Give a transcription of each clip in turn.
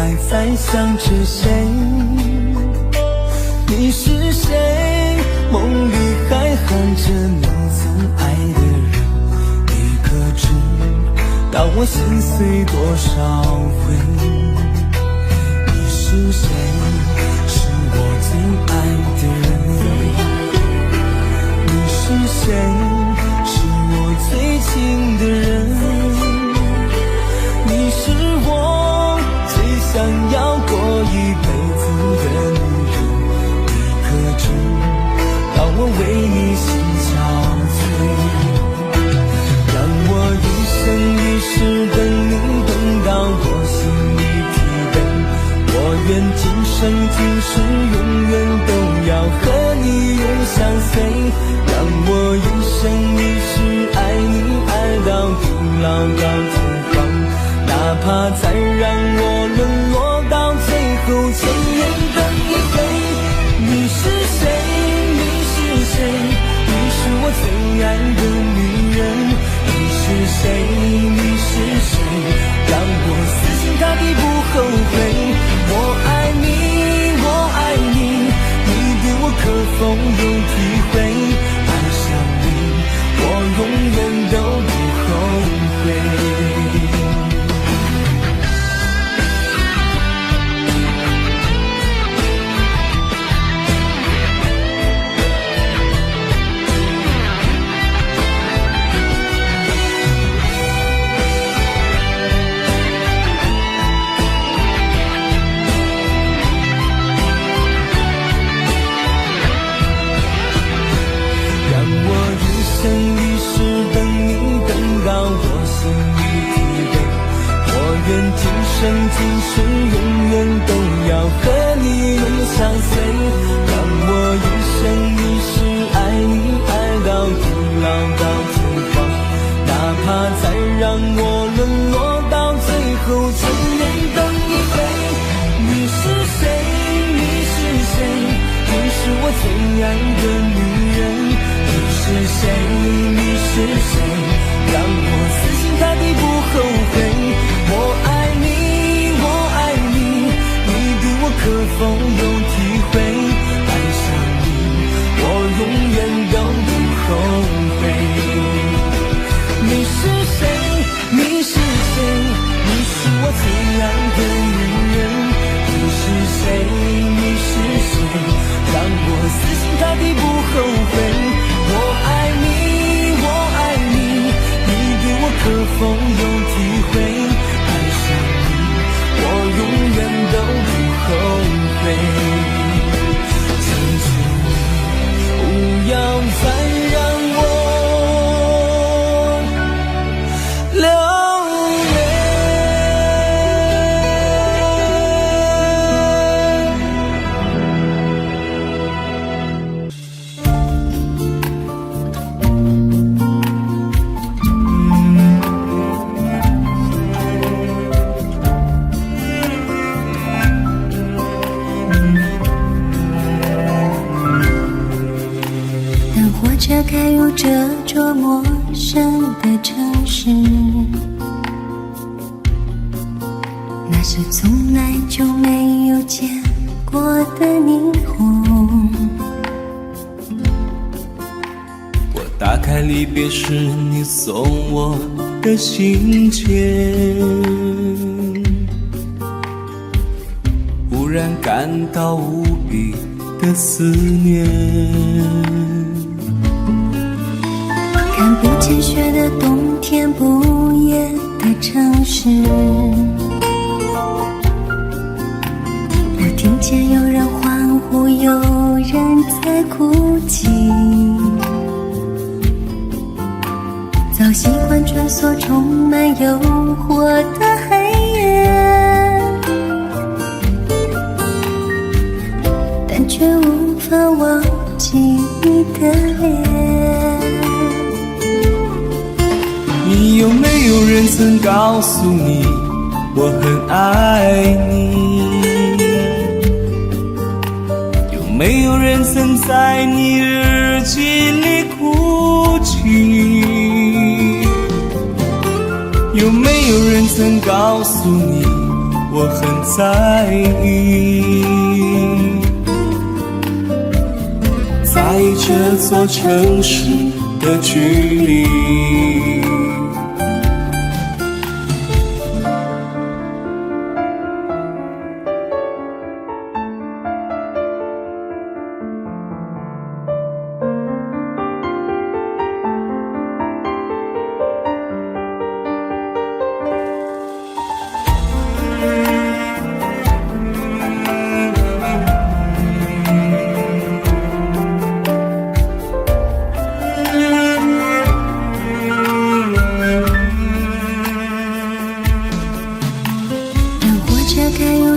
还在想着谁？你是谁？梦里还含着你曾爱的人，你可知道我心碎多少回？你是谁？是我最爱的人。你是谁？是我最亲的人。你是我最想要过一辈子的女人。你可知道我为你心憔悴？让我一生一世等你，等到我心里疲惫。我愿今生今世永远都要和你永相随。让我一生一世爱你，爱到地老到天荒。哪怕再让我沦落到最后，千年等一回。你是谁？你是谁？你是我最爱的女人。你是谁？你是谁？让我死心塌地不后悔。我爱你，我爱你，你对我可否有体会？爱上你，我永远都不后悔。愿今生今世永远都要和你永相随。让我一生一世爱你，爱到地老到天荒。哪怕再让我沦落到最后，千年等一回。你是谁？你是谁？你是我最爱的女人。你是谁？你是谁？让我死心塌地不后悔。我爱你，我爱你，你对我可否有体会？爱上你，我永远都不后悔。你是谁？你是谁？你是我最爱的女人。你是谁？你是谁？让我死心塌地不后悔。我爱你，我爱你，你对我可否有体会？我永远都不后悔。请求不要再让我流泪。车开入这座陌生的城市，那是从来就没有见过的霓虹。我打开离别时你送我的信笺，忽然感到无比的思念。看不见雪的冬天，不夜的城市，我听见有人欢呼，有人在哭泣。早习惯穿梭充满诱惑的黑夜，但却无法忘记你的脸。你有没有人曾告诉你我很爱你？有没有人曾在你日记里哭泣？有没有人曾告诉你我我很在意。在这座城市的距离，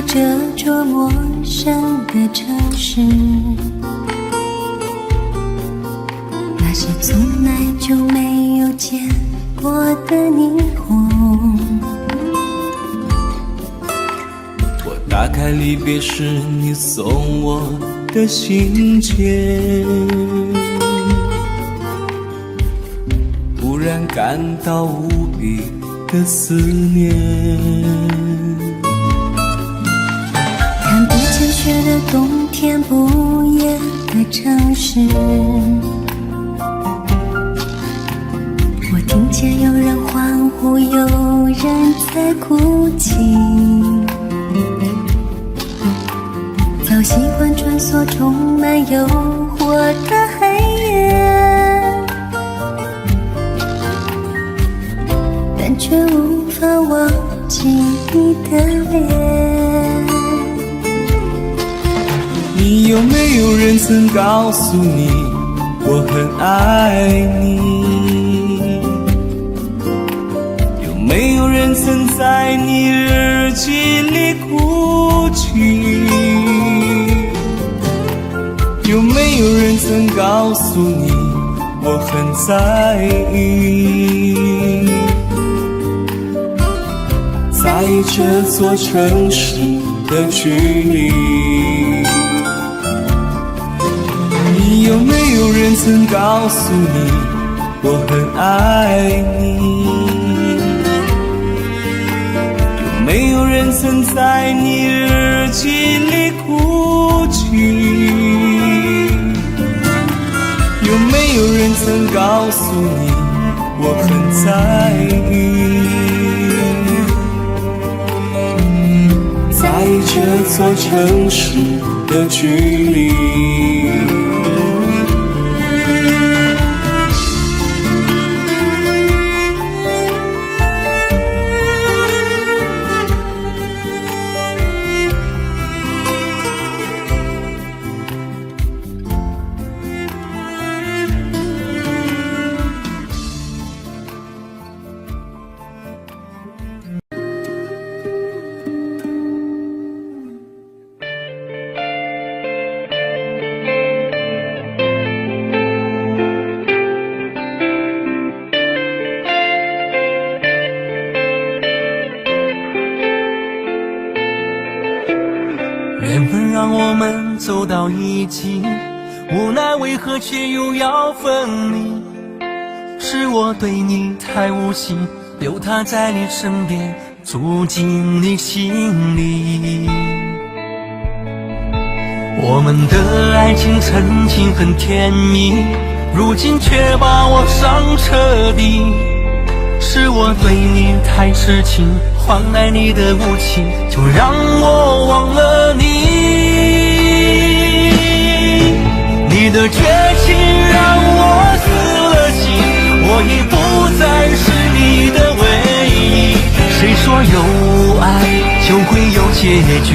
这座陌生的城市，那些从来就没有见过的霓虹。我打开离别时你送我的信件，忽然感到无比的思念。看不见雪的冬天，不夜的城市，我听见有人欢呼，有人在哭泣。早习惯穿梭充满诱惑的黑夜，但却无法忘记你的脸。你有没有人曾告诉你我很爱你？有没有人曾在你日记里哭泣？有没有人曾告诉你我很在意？在这座城市的距离，你有没有人曾告诉你我很爱你？有没有人曾在你日记里哭泣？有没有人曾告诉你我很在意？在这座城市的距离，缘分让我们走到一起，无奈为何却又要分离？是我对你太无心，留他在你身边，住进你心里。我们的爱情曾经很甜蜜，如今却把我伤彻底。是我对你太痴情，换来你的无情，就让我忘了你。你的绝情让我死了心，我已不再是你的唯一。谁说有爱就会有结局？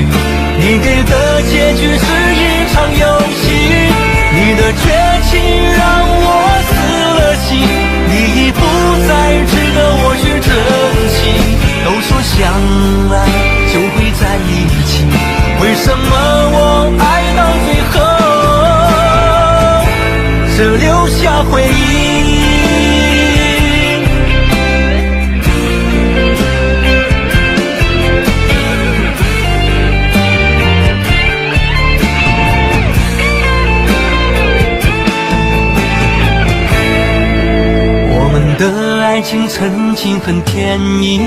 你给的结局是一场游戏。你的绝情让我死了心，你已不再值得我去珍惜。都说相爱就会在一起，为什么我爱到最后只留下回忆？我们的爱情曾经很甜蜜，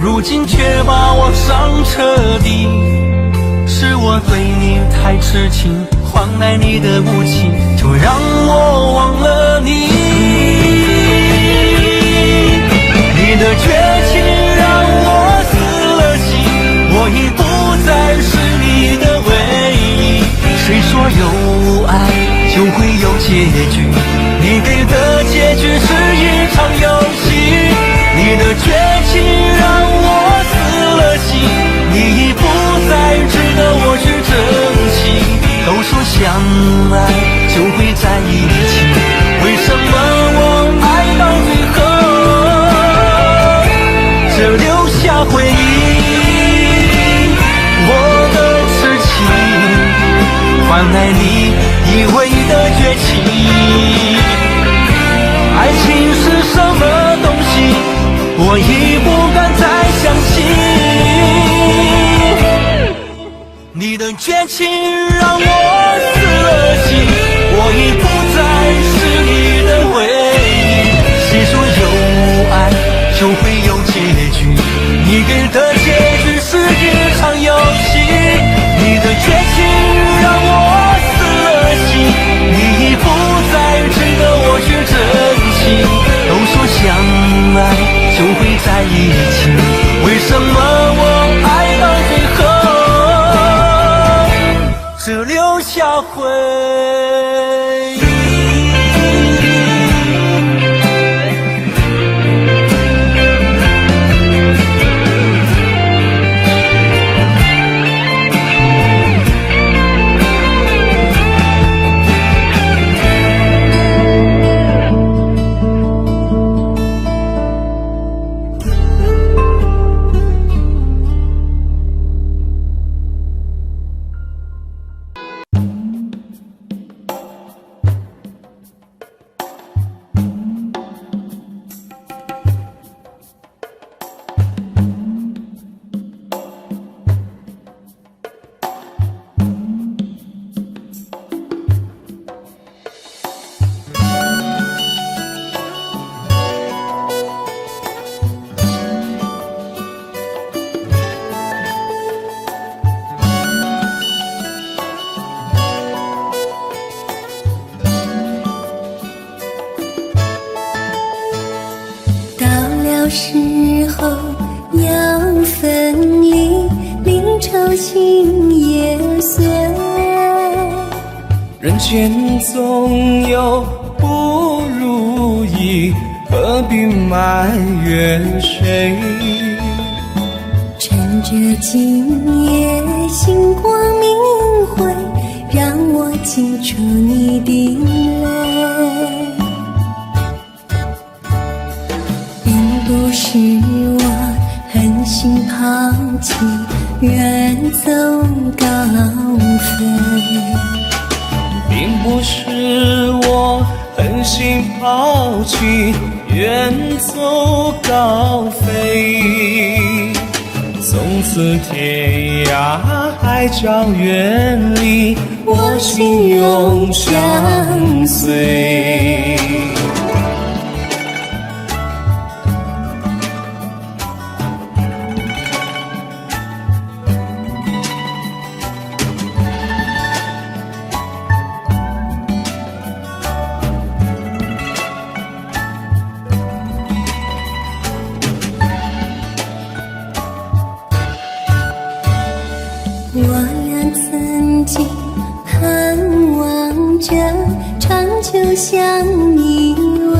如今却把我伤彻底。是我对你太痴情，换来你的无情，就让我忘了你。你的绝情让我死了心，我已不再是你的唯一。谁说有爱就会有结局？你给的结局是一场游戏。你的绝情让我死了心，你已不再值得我去珍惜。都说相爱就会在一起，为什么我爱到最后只留下回忆？我的痴情换来你以为的绝情。爱情是什么东西，我已不敢再相信。你的绝情让我死了心，我已不再是你的唯一。谁说有爱就会有结局？你给的结局是一场游戏。你的绝情让我死了心，你已不再值得我去珍惜。都说相爱就会在一起，为什么我爱到最后只留下回忆？时候要分离，离愁心也碎。人间总有不如意，何必埋怨谁？趁着今夜星光明辉，让我记住你的泪。不是我狠心抛弃，远走高飞。并不是我狠心抛弃，远走高飞。从此天涯海角远离，我心永相随。我俩曾经盼望着长久相依偎，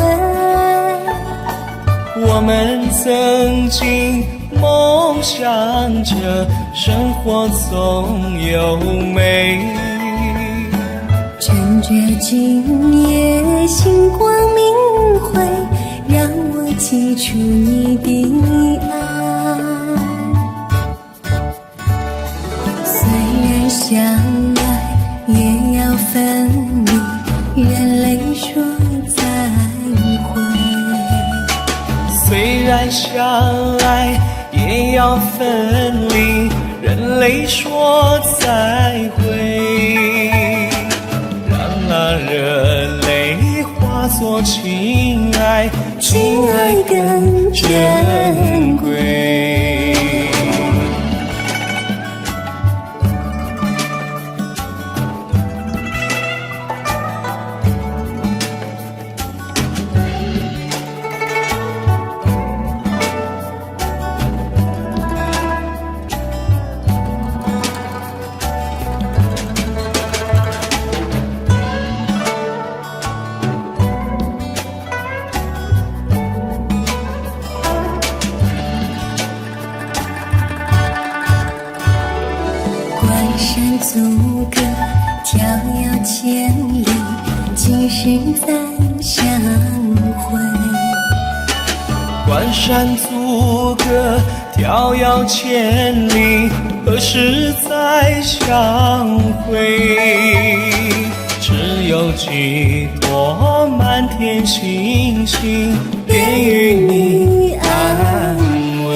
我们曾经梦想着生活总有美。趁着今夜星光明辉，让我记住你的爱。相爱也要分离，眼泪说再会。虽然相爱也要分离，人泪说再会。让那热泪化作情爱，情爱更珍贵。关山阻隔，迢遥千里，今时再相会。关山阻隔，迢遥千里，何时再相会？只有几朵满天星星，便与你安慰。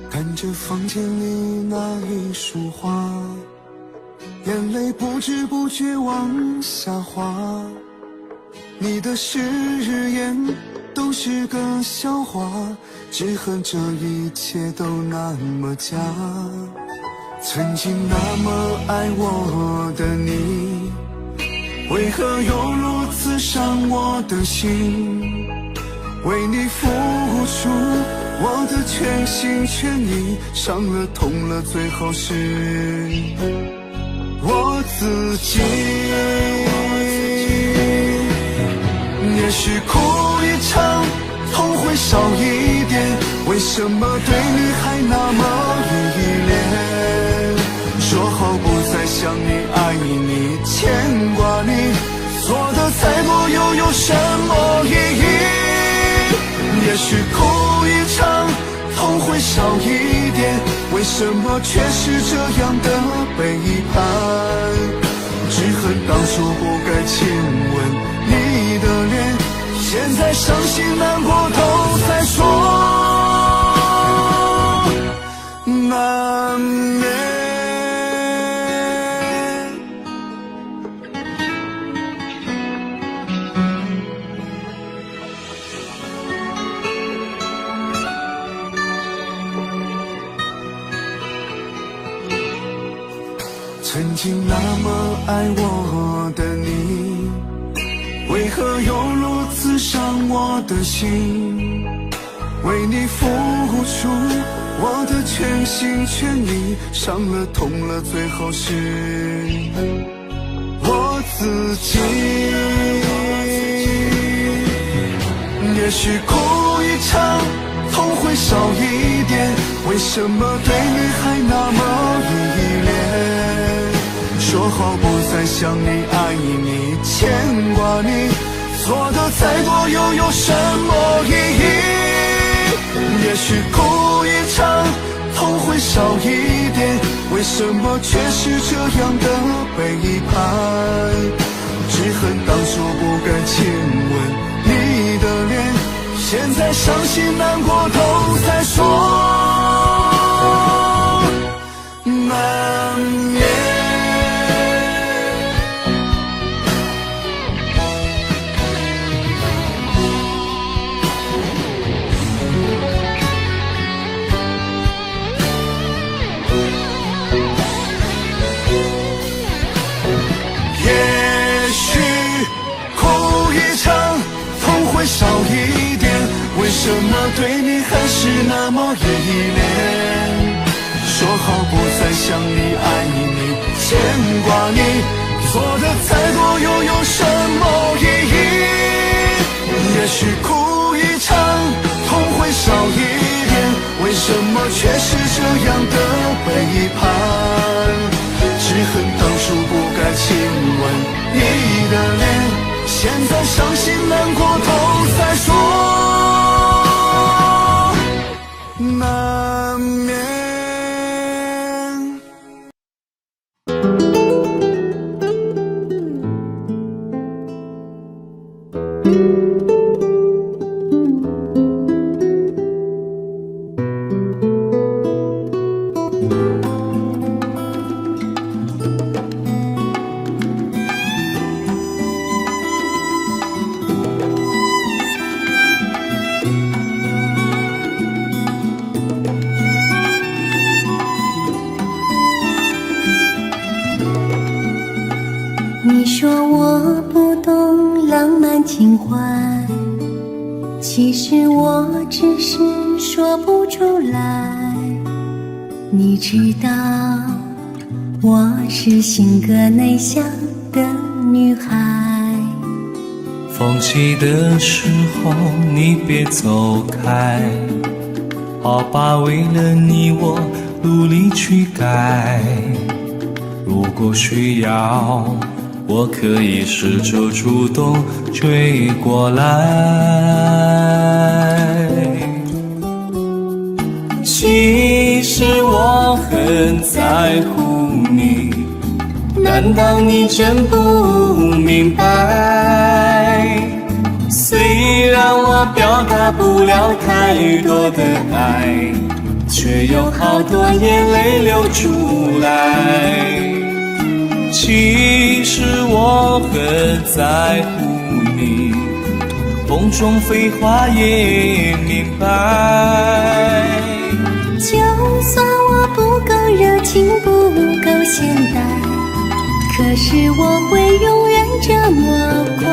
看着房间里那一束花，眼泪不知不觉往下滑。你的誓言都是个笑话，只恨这一切都那么假。曾经那么爱我的你，为何又如此伤我的心？为你付出我的全心全意，伤了痛了，最后是我自己。也许哭一场，痛会少一点，为什么对你还那么依恋？说好不再想你，爱你，牵挂你，做的再多又有什么意义？也许哭一场，痛会少一点，为什么却是这样的背叛？只恨当初不该亲吻你的脸，现在伤心难过都在说难免。曾经那么爱我的你，为何又如此伤我的心？为你付出我的全心全意，伤了痛了，最后是我自己。也许哭一场，痛会少一点，为什么对你还那么依恋？说好不再想你，爱你，牵挂你，做的再多又有什么意义？也许哭一场，痛会少一点，为什么却是这样的背叛？只恨当初不该亲吻你的脸，现在伤心难过都在说难免。少一点，为什么对你还是那么依恋？说好不再想你，爱你，牵挂你，做的再多又有什么意义？也许哭一场，痛会少一点，为什么却是这样的背叛？只恨当初不该亲吻你的脸，现在伤心难过都在说难免。其实我只是说不出来，你知道我是性格内向的女孩。放弃的时候你别走开，好吧，为了你我努力去改。如果需要，我可以试着主动追过来。其实我很在乎你，难道你真不明白？虽然我表达不了太多的爱，却有好多眼泪流出来。其实我很在乎你，风中飞花也明白。就算我不够热情，不够现代，可是我会永远这么乖。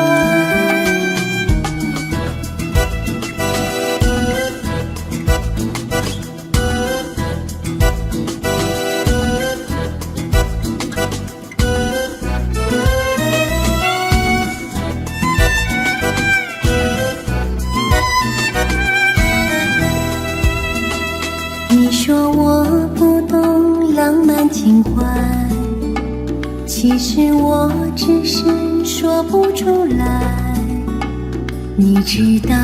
你说我不懂浪漫情怀，其实我只是说不出来。你知道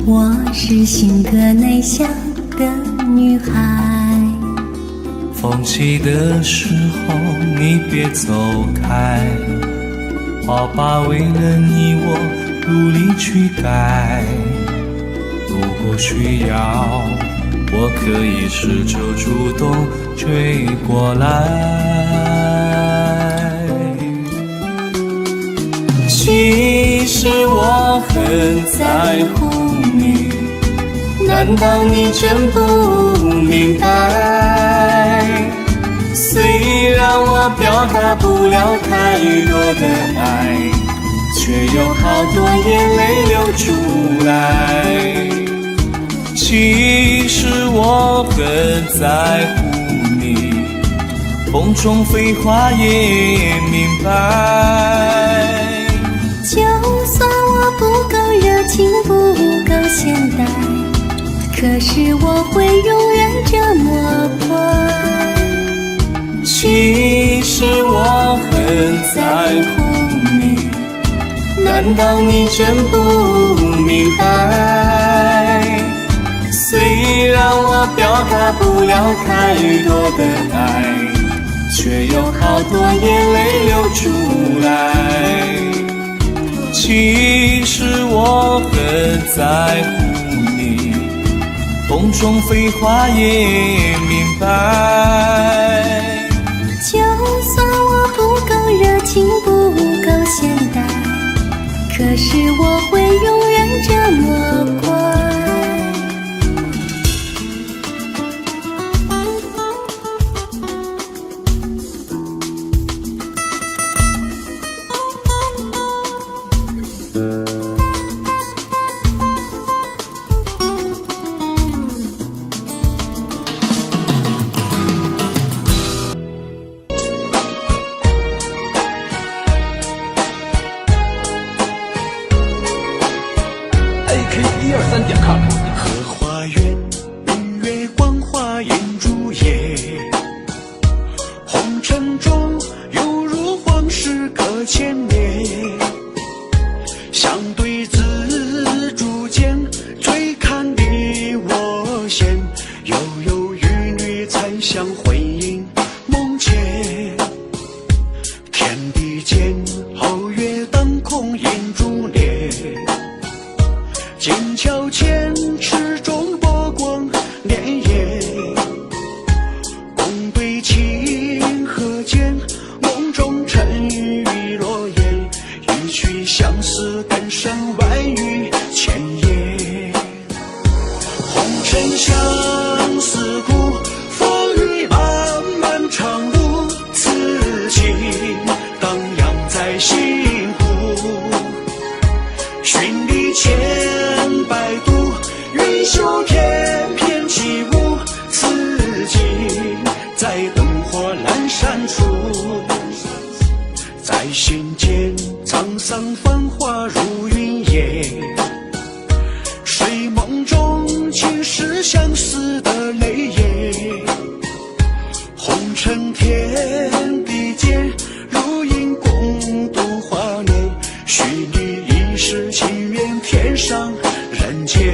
我是性格内向的女孩。放弃的时候你别走开，好吧，为了你我努力去改。如果需要，我可以试着主动追过来。其实我很在乎你，难道你真不明白？虽然我表达不了太多的爱，却有好多眼泪流出来。其实我很在乎你，风中飞花也明白。就算我不够热情，不够现代，可是我会永远这么乖。其实我很在乎你，难道你真不明白？虽然我表达不了太多的爱，却有好多眼泪流出来。其实我很在乎你，风中飞花也明白。就算我不够热情，不够现代，可是我会永远这么乖。AK123.com。荷花园，月光花映竹叶，红尘中犹如往事隔千年。相对自竹间，追看你我嫌，悠悠玉女残香回影梦前。天地间，皓月当空映珠帘。剑桥前，池中波光潋滟，共对清河间，梦中尘雨落雁，一曲相思，更胜万语千言。红尘相思苦，风雨漫漫长路，此情荡漾在心湖，寻你千桑繁华如云烟，睡梦中尽是相思的泪眼。红尘天地间，如影共度华年，许你一世情缘，天上人间。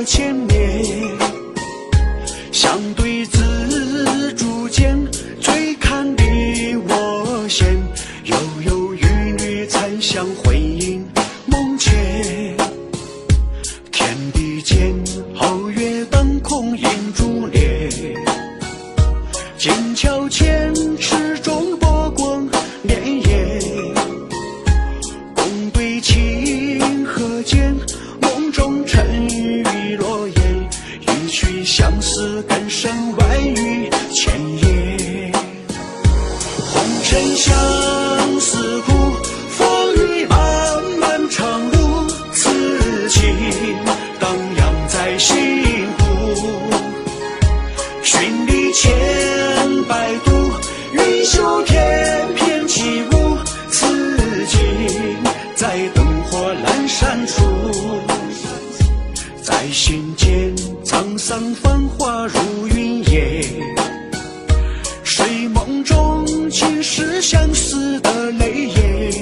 千年，相对自竹间，醉看你我闲，悠悠玉女残香魂萦梦牵。天地间，皓月当空映珠帘，金桥前，池中波光潋滟。共对清河间，梦中尘雨落叶，一曲相思更胜万语千言。红尘相思苦，风雨漫漫长路，此情荡漾在心湖。寻你千百度，云袖天翩起舞，此情在灯火阑珊处。在心间，沧桑繁华如云烟，睡梦中尽是相思的泪眼。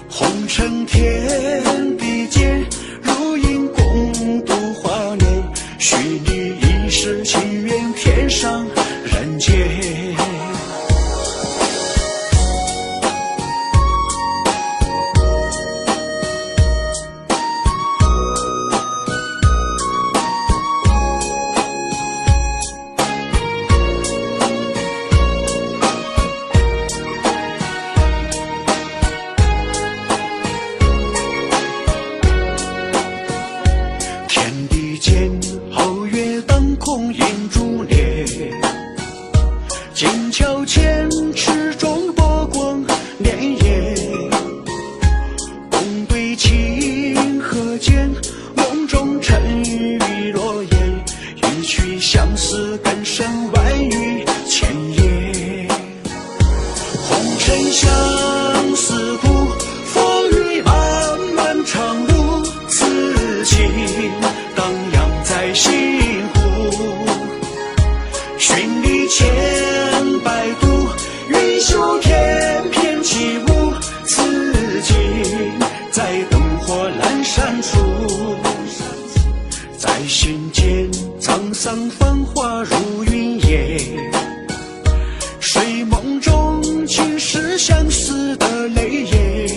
红尘天地间，如影共度华年，许你一世情缘，天上人间。皓月当空映珠帘，金桥前，池中波光潋滟。共对清河间，梦中尘雨落叶，一曲相思更胜万语千言。红尘相思苦，风雨漫漫长路，此情荡漾在心湖。寻你千百度，云袖天翩起舞，此情在灯火阑珊处。在心间，沧桑繁华如云烟，睡梦中尽是相思的泪眼。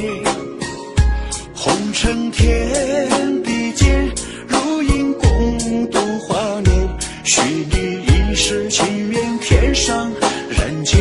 红尘天地间，如影共度华年，许你一世情缘，天上人间。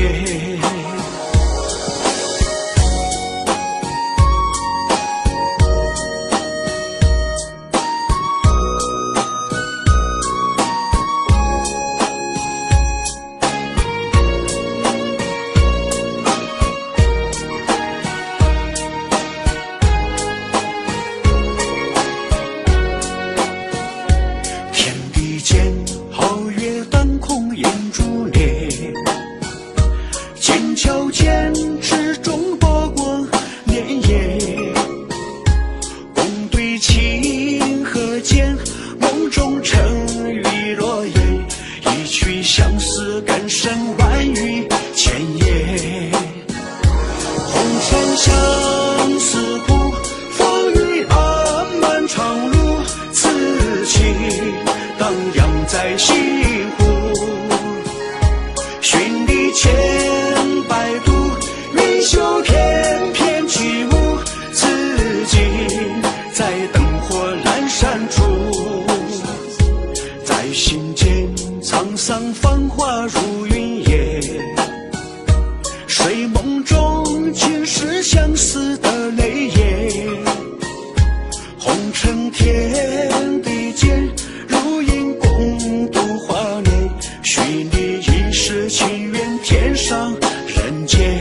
天地间，如影共度华年，许你一世情缘，天上人间。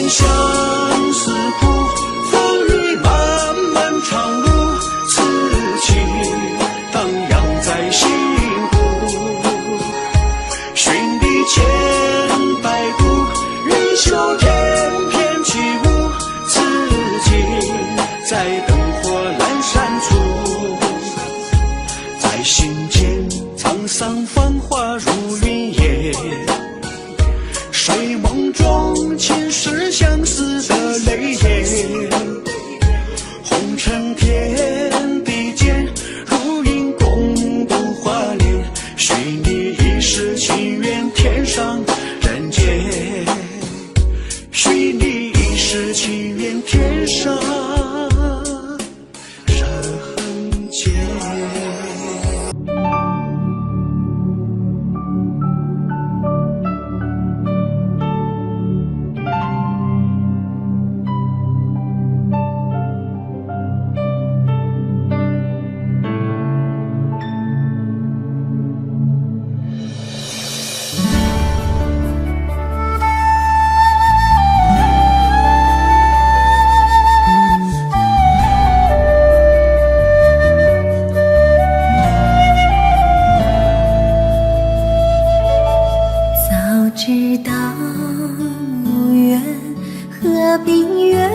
相思苦，风雨漫漫长路，此情荡漾在心湖。寻历千百度，云袖翩翩起舞，此情在灯火阑珊处。在心间沧桑繁华如云烟，睡梦中前世相思的泪眼，红尘天地间，如影共度华年，许你一世情缘，天上人间，许你一世情缘，天上人间。知道无缘，何必愿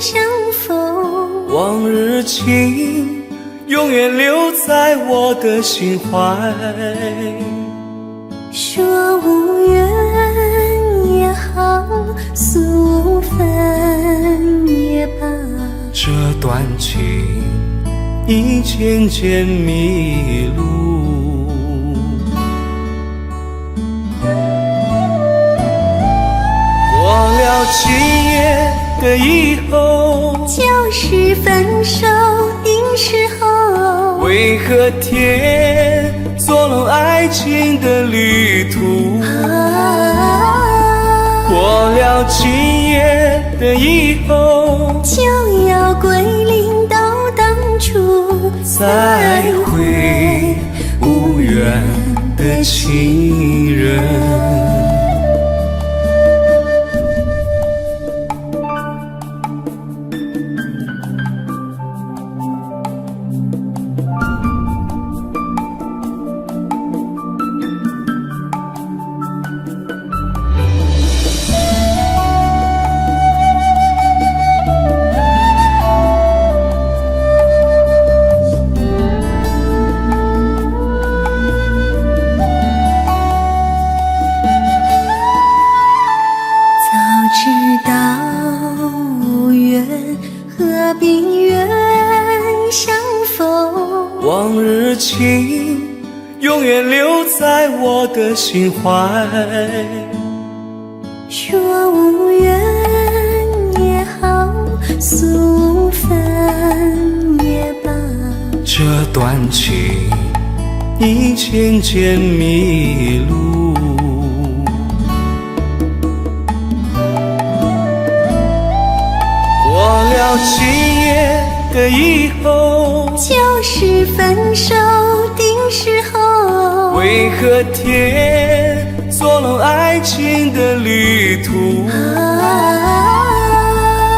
相逢？往日情永远留在我的心怀。说无缘也好，诉无分也罢，这段情已渐渐迷路。今夜的以后，就是分手定时候。为何天作弄爱情的旅途？过了今夜的以后，就要归零到当初，再会无缘的情人。何必愿相逢？往日情永远留在我的心怀。说无缘也好，诉无分也罢，这段情已渐渐迷路。过了今夜的以后，就是分手定时候。为何天作弄爱情的旅途？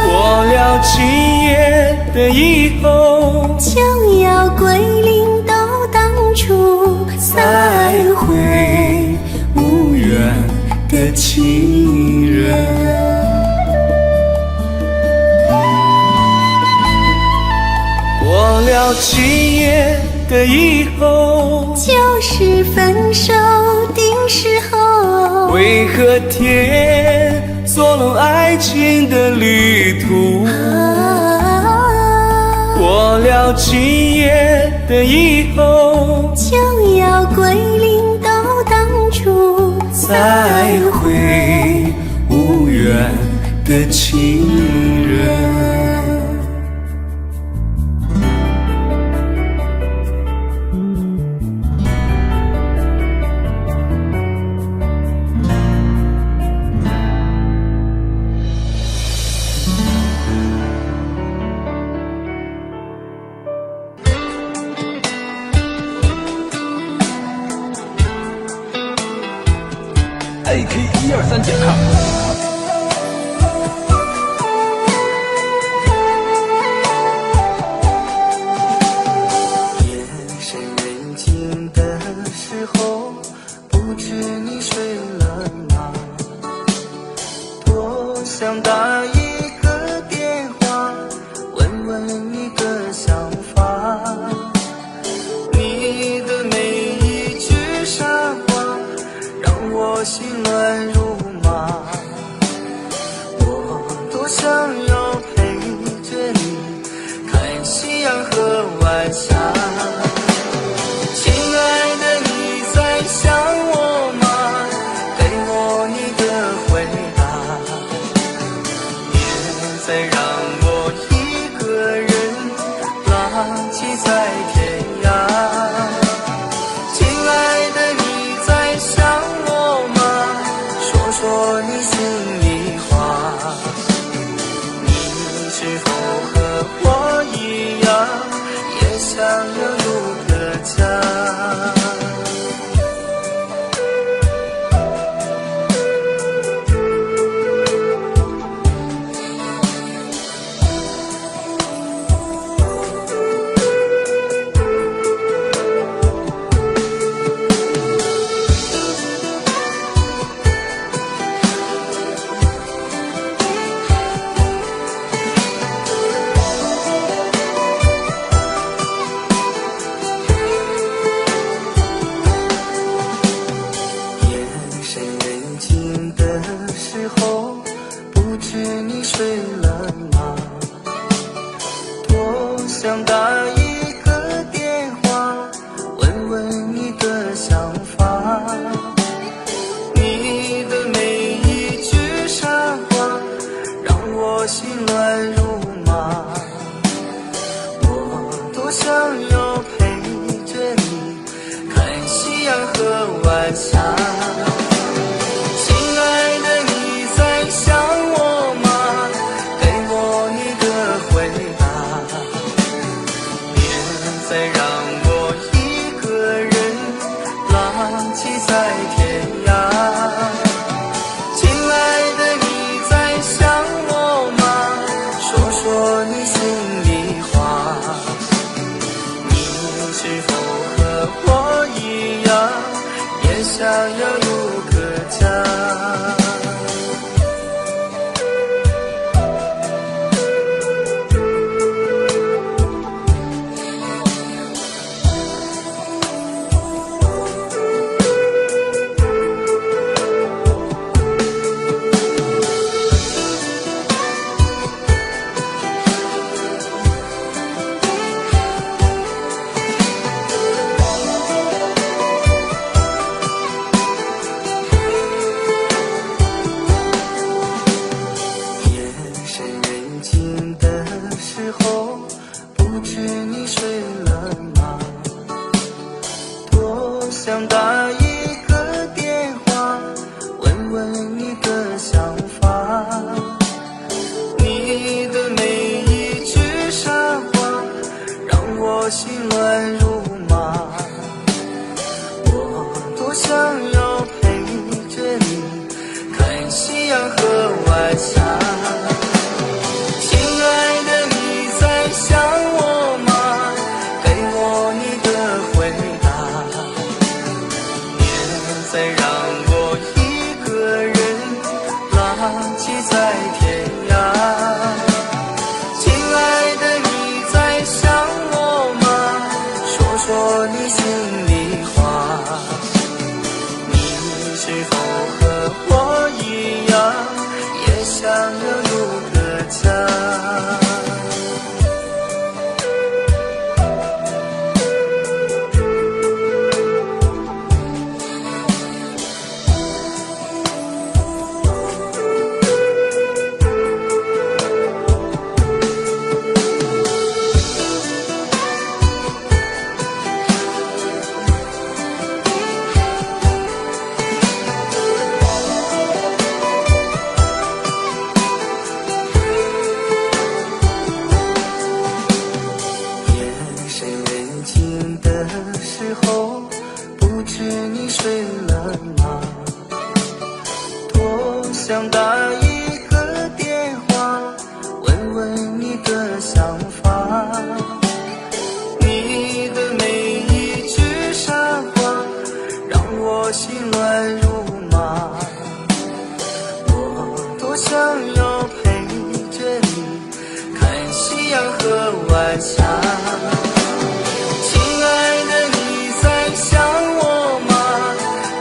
过了今夜的以后，就要归零到当初，再会无缘的情人。过了今夜的以后，就是分手定时候。为何天作弄爱情的旅途？过了今夜的以后，就要归零到当初。再会，无缘的情人。AK123健康。夜深人静的时候，不知你睡了吗？多想打一个电话，问问你的想法。你的每一句傻话，让我心乱如麻。我多想要陪着你，看夕阳和晚霞。亲爱的，你在想我吗？给我你的回答，别再让我一个人浪迹在天涯。亲爱的，你在想我吗？说说你心里话。你是否和我一样，也想要有个家？夜深人静的时候，不知你睡了吗？多想打一个电话，问问你的想法。你的每一句傻话，让我心乱如麻。我多想要陪着你，看夕阳和晚霞。亲爱的，你在想我吗？给我你的回答，别再让我一个人浪迹在天涯。亲爱的，你在想我吗？说说你心里话。你是否和我一样，也想要有个家？夜深人静的时候，不知你睡了吗？多想打一个电话，问问你的想法。你的每一句傻话，让我心乱如麻。我多想要陪着你，看夕阳和晚霞。亲爱的，你在想我吗？给我你的回答，别再让我一个人浪迹在天涯。亲爱的，你在想我吗？说说你心里话。你是否和我一样，也想要有个家？想打一个电话，问问你的想法。你的每一句傻话，让我心乱如麻。我多想要陪着你，看夕阳和晚霞。亲爱的，你在想我吗？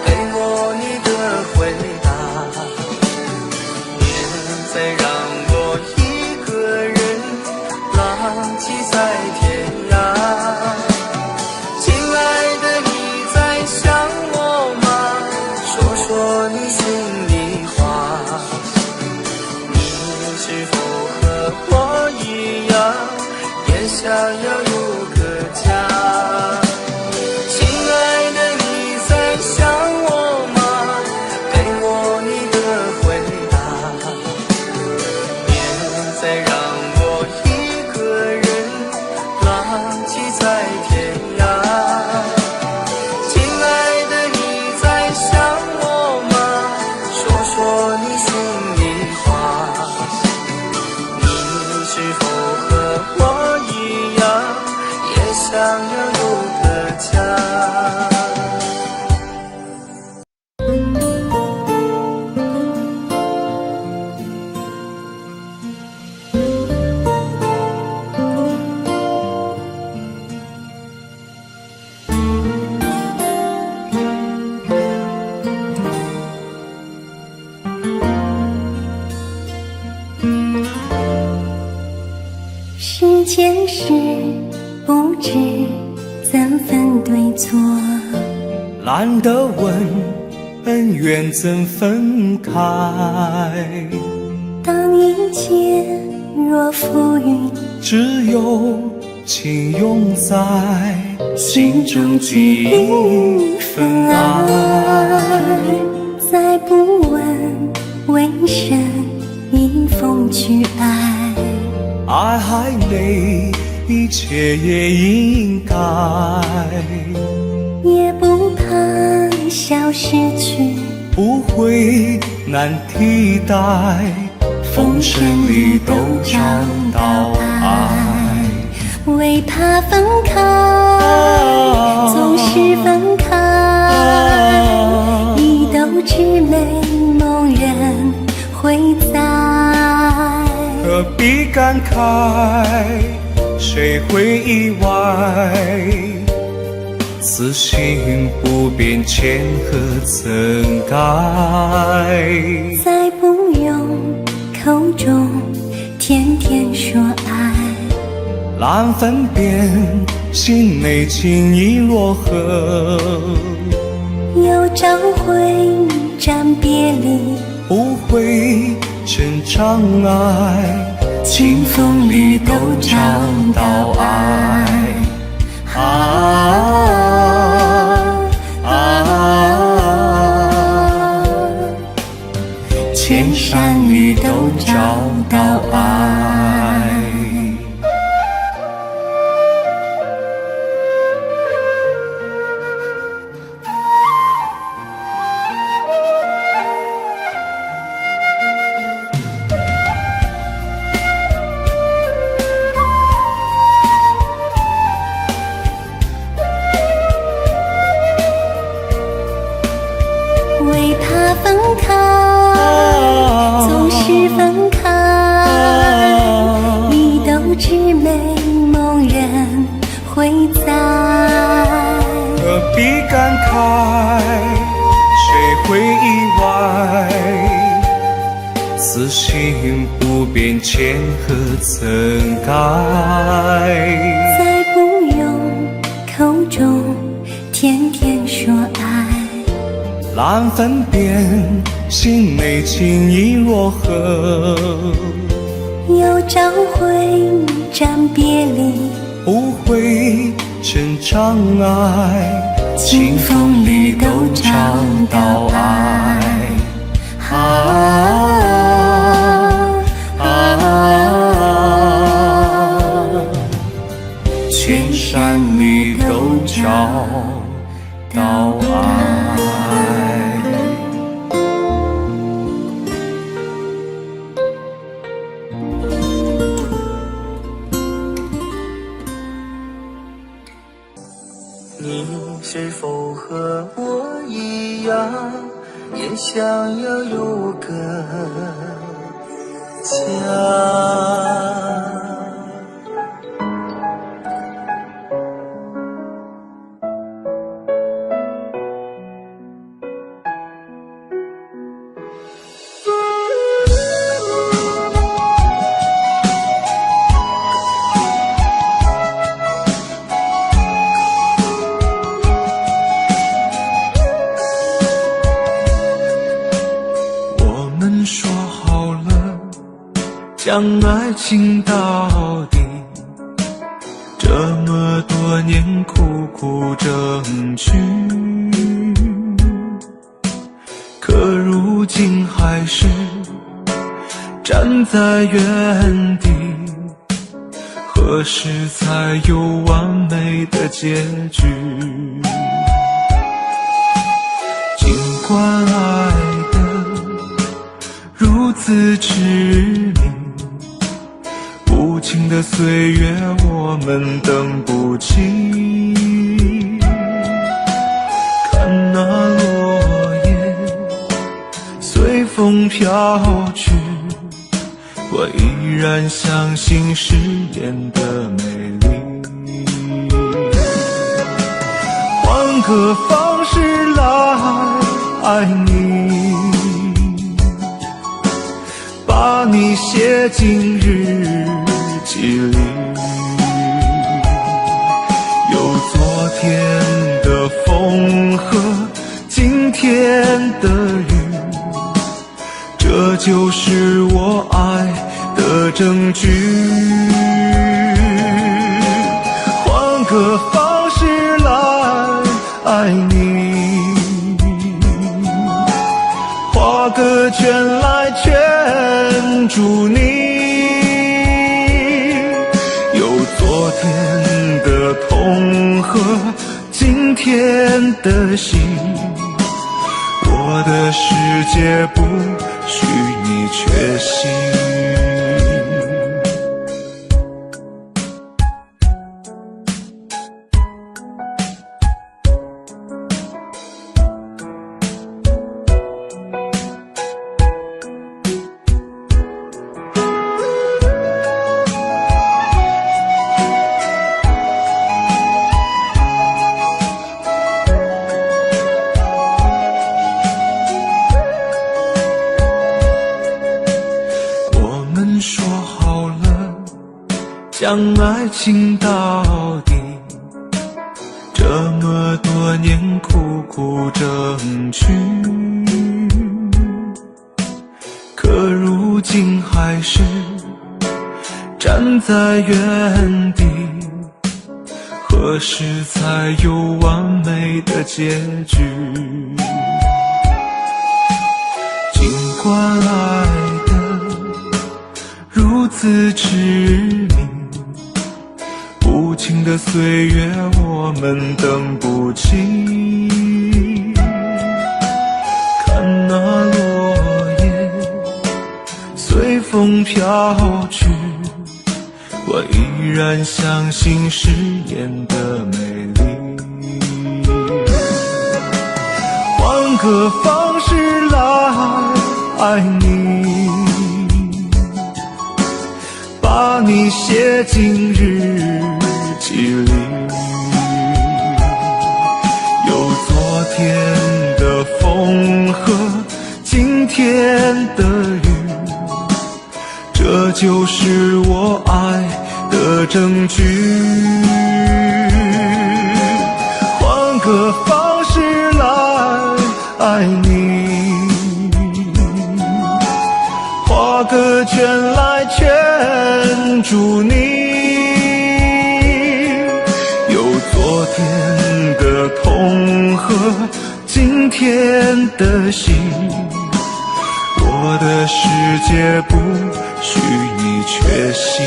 给我你的回答。别再让我一个人浪迹在天涯。亲爱的，你在想我吗？说说你心里话。你是否和我一样，也想要有个家？亲爱的，你在想我吗？给我你的回答。别再让我一个人浪迹在天涯。亲爱的，你在想我吗？说说你心里话。你是否和我一样，也想要有个家？世间事不知怎分对错，懒得问恩怨怎分开。当一切若浮云，只有情永在心中记一份爱。再不问为谁迎风去爱，爱还没，一切也应该。也不怕笑失去，不会难替代，风声里都找到爱。为怕分开，总是分开。一斗纸美梦人会在，何必感慨？谁会意外？此心不变，前何曾改？再不用口中天天说爱，难分辨心内情意若何。有朝会斩别离，不会成障碍，清风里都找到爱。千山里都找到爱。为怕分开，总是分开。一斗纸美梦人会在，何必感慨？谁会意外？此心不变，前何曾改？再不用口中天天说爱，难分辨心内情意若何。有朝会斩别离，不会成障碍，清风里都找到爱。千山里都找到爱。样，也想要有个家。将爱情到底，这么多年苦苦争取，可如今还是站在原地，何时才有完美的结局？尽管爱得如此痴迷，无情的岁月我们等不起，看那落叶随风飘去，我依然相信誓言的美丽。换个方式来爱你，把你写进日记里，有昨天的风和今天的雨，这就是我爱的证据。换个方式来爱你，画个圈来圈住你，有昨天的痛和今天的心，我的世界不许你缺席。将爱情到底，这么多年苦苦争取，可如今还是站在原地，何时才有完美的结局？尽管爱得如此痴迷，无情的岁月我们等不起，看那落叶随风飘去，我依然相信誓言的美丽。换个方式来爱你，把你写进日记里，有昨天的风和今天的雨，这就是我爱的证据。换个方式来爱你，画个圈来圈住你，有昨天的痛和今天的心，我的世界不许你缺席。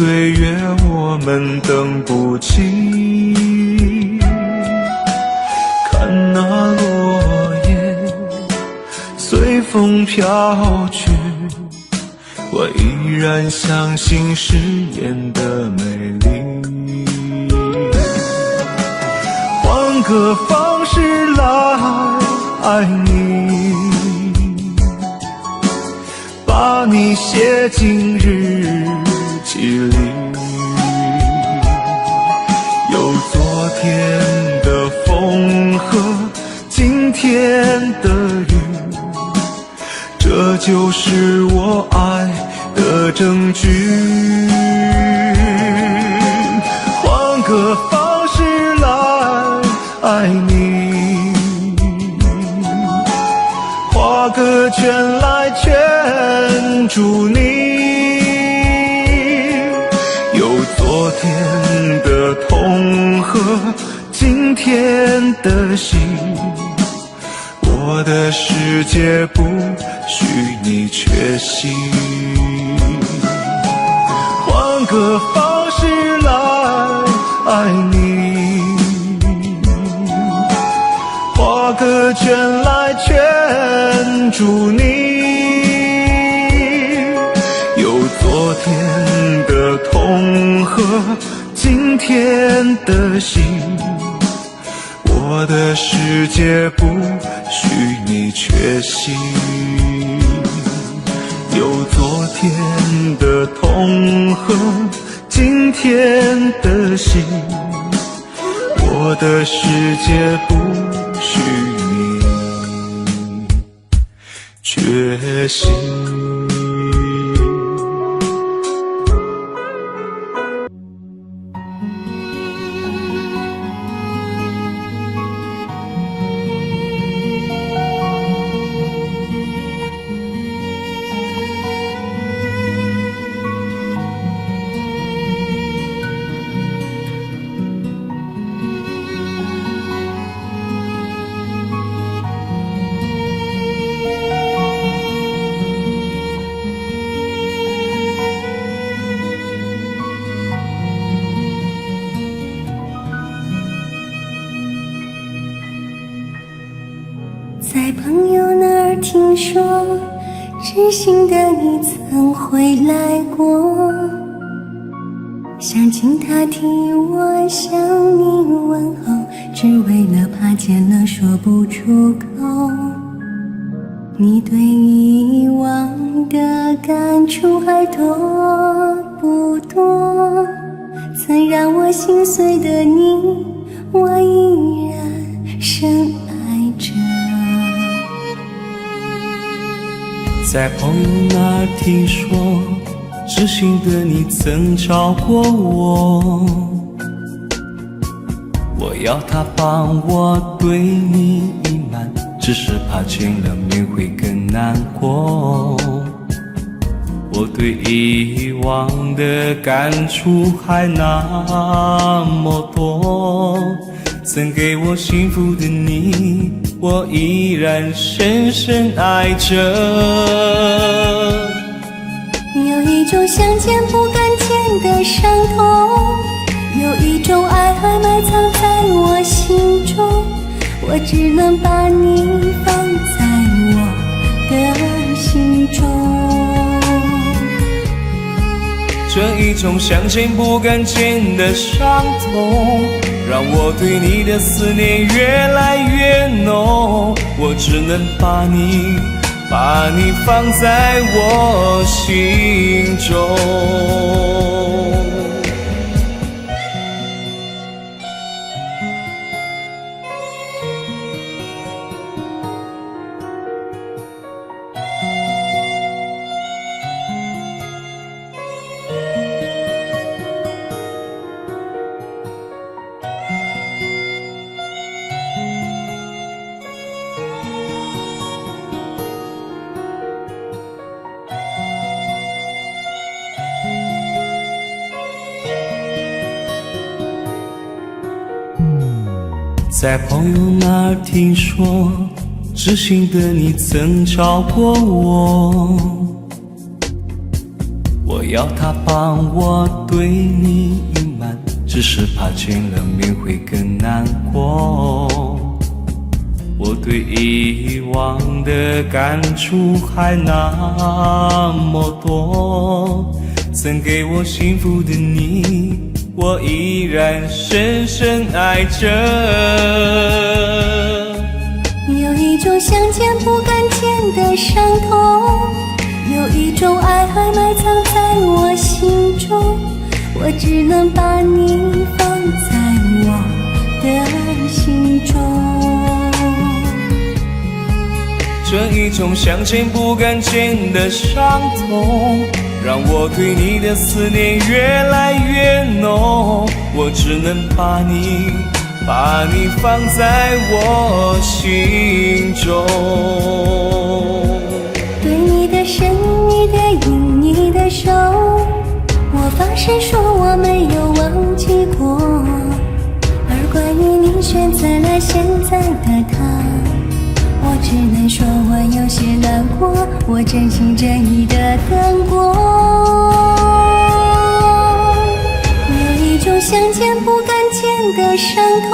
岁月我们等不及，看那落叶随风飘去，我依然相信誓言的美丽。换个方式来爱你，把你写进日记里，有昨天的风和今天的雨，这就是我爱的证据。换个方式来爱你，画个圈来圈住你，有昨天的痛和今天的心，我的世界不许你缺席。换个方式来爱你，画个圈来圈住你，有昨天的痛和今天的心，我的世界不许你缺席。有昨天的痛和今天的心，我的世界不许你缺席。在朋友那儿听说，知心的你曾回来过，想请他替我向你问候，只为了怕见了说不出口。你对以往的感触还多不多？曾让我心碎的你，我依然深爱着。在朋友那儿听说，知心的你曾找过我，我要他帮我对你隐瞒，只是怕见了面会更难过。我对以往的感触还那么多，曾给我幸福的你，我依然深深爱着。有一种想见不敢见的伤痛，有一种爱还埋藏在我心中，我只能把你放在我的心中。这一种想见不敢见的伤痛，让我对你的思念越来越浓，我只能把你放在我心中。在朋友那儿听说，知心的你曾找过我，我要他帮我对你隐瞒，只是怕见了面会更难过。我对以往的感触还那么多，曾给我幸福的你，我依然深深爱着。有一种想见不敢见的伤痛，有一种爱还埋藏在我心中，我只能把你放在我的心中。这一种想见不敢见的伤痛，让我对你的思念越来越浓，我只能把你放在我心中。对你的身，你的影，你的手，我发誓说我没有忘记过。而关于你选择了现在的他，我只能说我有些难过，我真心真意的等过。有一种想见不敢见的伤痛，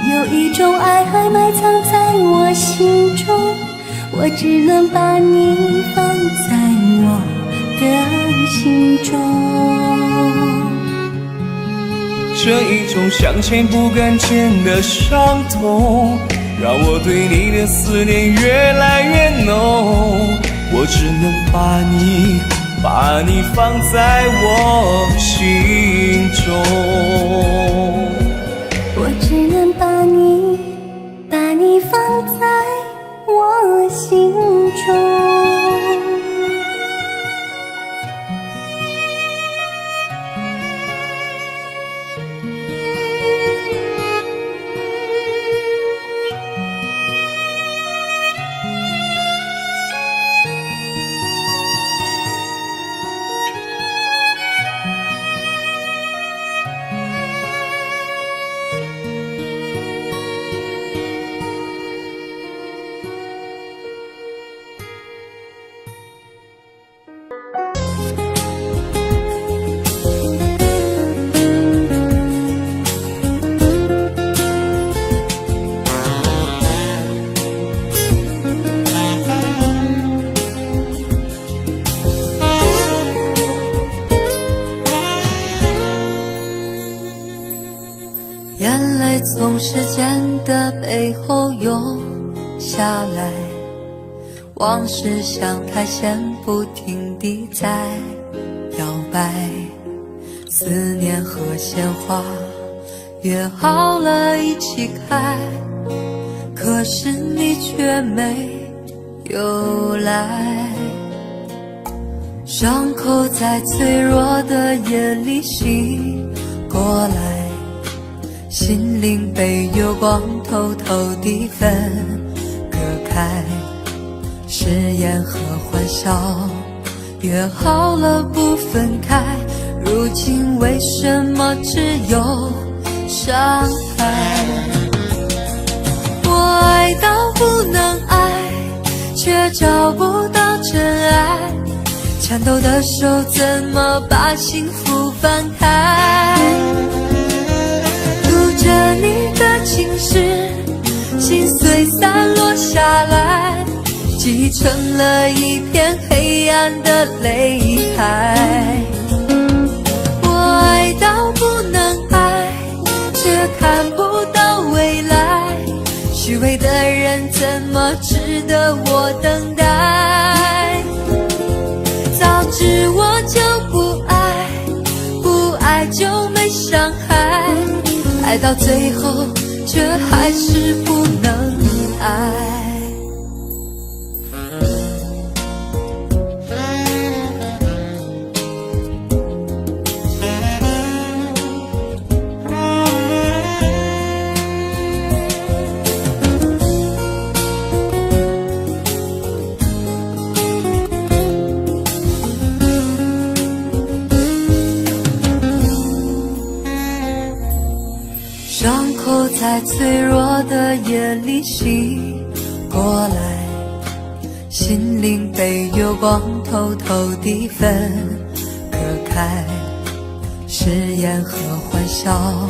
有一种爱还埋藏在我心中，我只能把你放在我的心中。这一种想见不敢见的伤痛，让我对你的思念越来越浓，我只能把你放在我心中。我只能把你放在我心中。眼泪从时间的背后涌下来，往事像苔藓不停地在摇摆，思念和鲜花约好了一起开，可是你却没有来。伤口在脆弱的夜里醒过来，心灵被月光偷偷地分割开，誓言和欢笑约好了不分开，如今为什么只有伤害？我爱到不能爱，却找不到真爱，颤抖的手怎么把幸福翻开？着你的情诗，心碎散落下来，积成了一片黑暗的泪海。我爱到不能爱，却看不到未来，虚伪的人怎么值得我等待？早知我就不爱，不爱就没伤害，爱到最后，却还是不能爱。伤口在脆弱的夜里醒过来，心灵被月光偷偷地分开，誓言和欢笑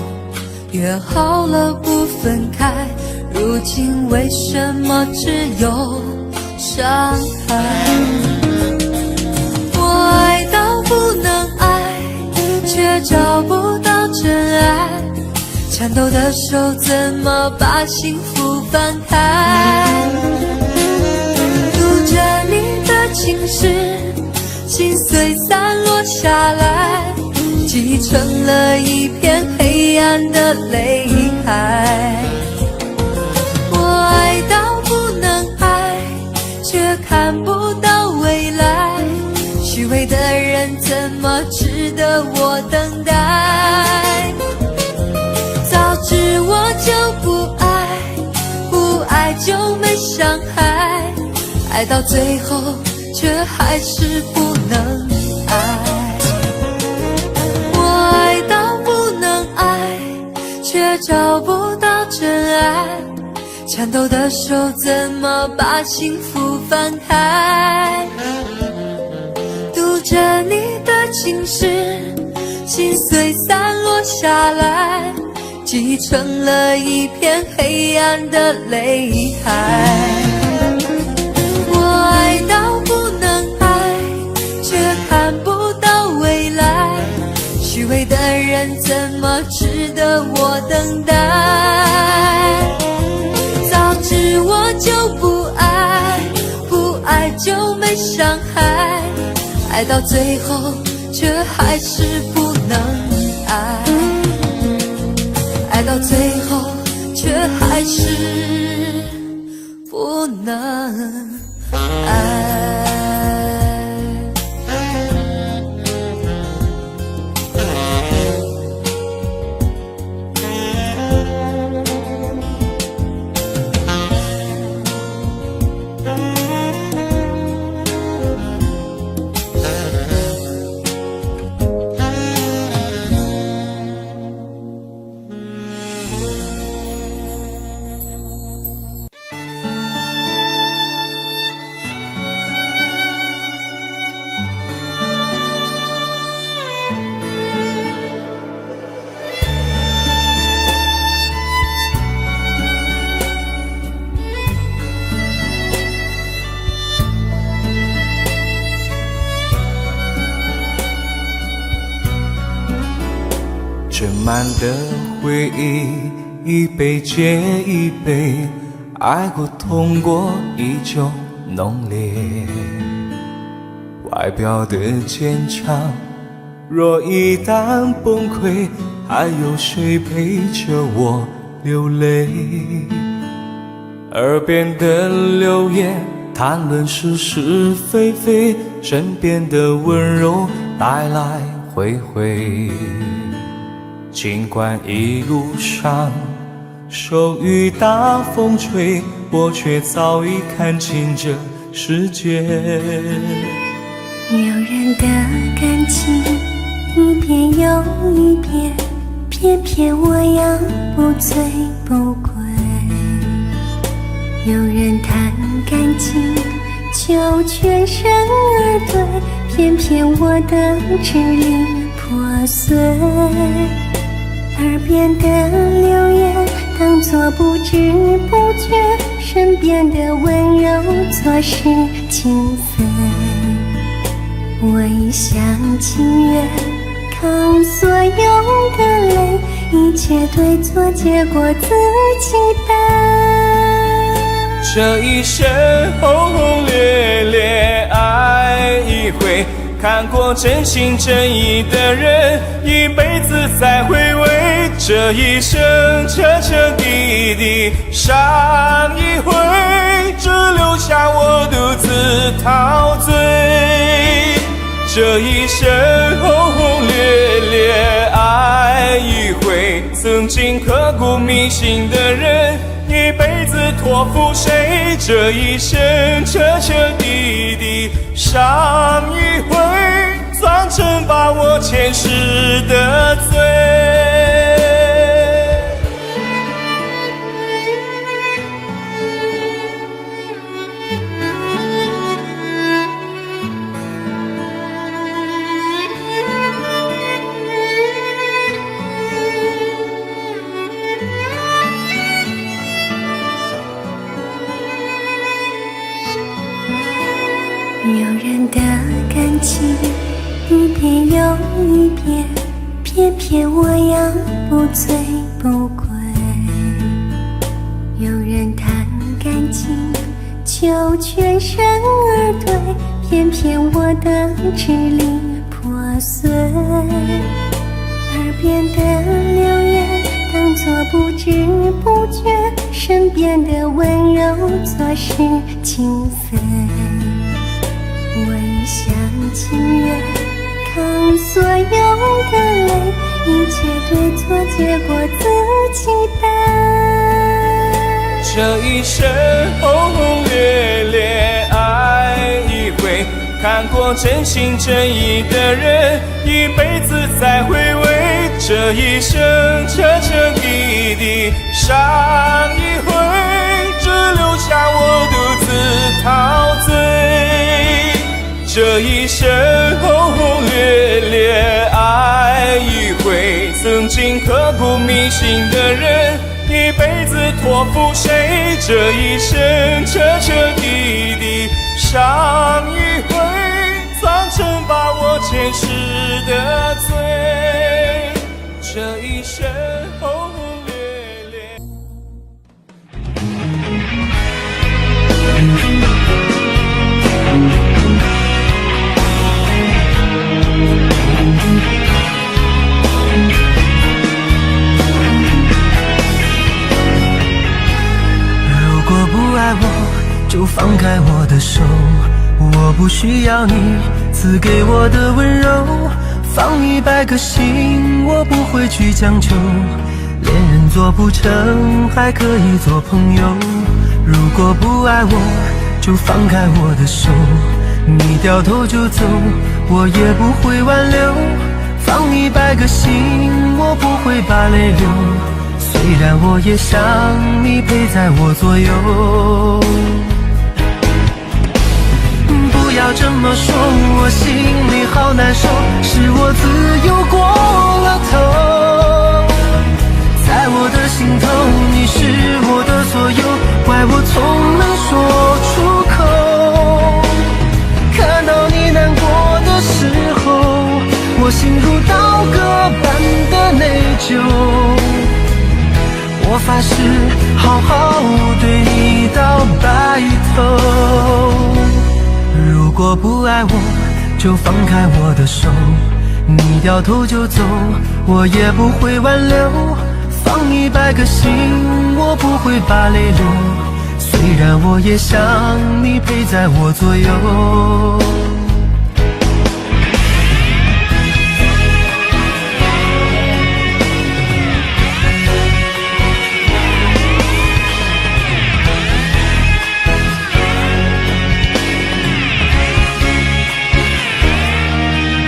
约好了不分开，如今为什么只有伤害？我爱到不能爱，却找不到真爱，颤抖的手怎么把幸福翻开？读着你的情诗，心碎散落下来，积成了一片黑暗的泪海。我爱到不能爱，却看不到未来，虚伪的人怎么值得我等待？早知我就不爱，不爱就没伤害，爱到最后却还是不能爱。我爱到不能爱，却找不到真爱，颤抖的手怎么把幸福翻开？读着你的情诗，心碎散落下来，积成了一片黑暗的泪海。我爱到不能爱，却看不到未来，虚伪的人怎么值得我等待？早知我就不爱，不爱就没伤害，爱到最后却还是不能爱，爱到最后却还是不能爱。斟满的回忆，一杯接一杯，爱过痛过依旧浓烈。外表的坚强，若一旦崩溃，还有谁陪着我流泪？耳边的流言谈论是是非非，身边的温柔来来回回。尽管一路上受雨大风吹，我却早已看清这世界。有人的感情一遍又一遍，偏偏我要不醉不归。有人谈感情就全身而退，偏偏我的支离破碎。耳边的流言当作不知不觉，身边的温柔错失情分。我一厢情愿扛所有的泪，一切对错结果自己担。这一生轰轰烈烈爱一回，看过真心真意的人，一辈子再回味。这一生彻彻底底伤一回，只留下我独自陶醉。这一生轰轰烈烈爱一回，曾经刻骨铭心的人，一辈子托付谁？这一生彻彻底底伤一回，算成把我前世的罪。偏偏我要不醉不归。有人谈感情就全身而退，偏偏我的支离破碎。耳边的流言当作不知不觉，身边的温柔做是情非。我一厢情愿扛所有的泪，一切对错结果自己担。这一生轰轰烈烈爱一回，看过真心真意的人，一辈子再回味。这一生彻彻底底伤一回，只留下我独自陶醉。这一生轰轰烈烈爱一回，曾经刻骨铭心的人，一辈子托付谁？这一生彻彻底底伤一回，算成把我前世的罪。这一生轰轰烈烈。如果不爱我，就放开我的手，我不需要你赐给我的温柔。放100个心，我不会去强求，恋人做不成，还可以做朋友。如果不爱我，就放开我的手，你掉头就走，我也不会挽留。放100个心，我不会把泪流，虽然我也想你陪在我左右。不要这么说，我心里好难受，是我自由过了头。在我的心头，你是我的所有，怪我从没说出口。看到你难过的时候，我心如刀割般的内疚。我发誓好好对你到白头。如果不爱我，就放开我的手，你掉头就走，我也不会挽留。放100个心，我不会把泪流，虽然我也想你陪在我左右。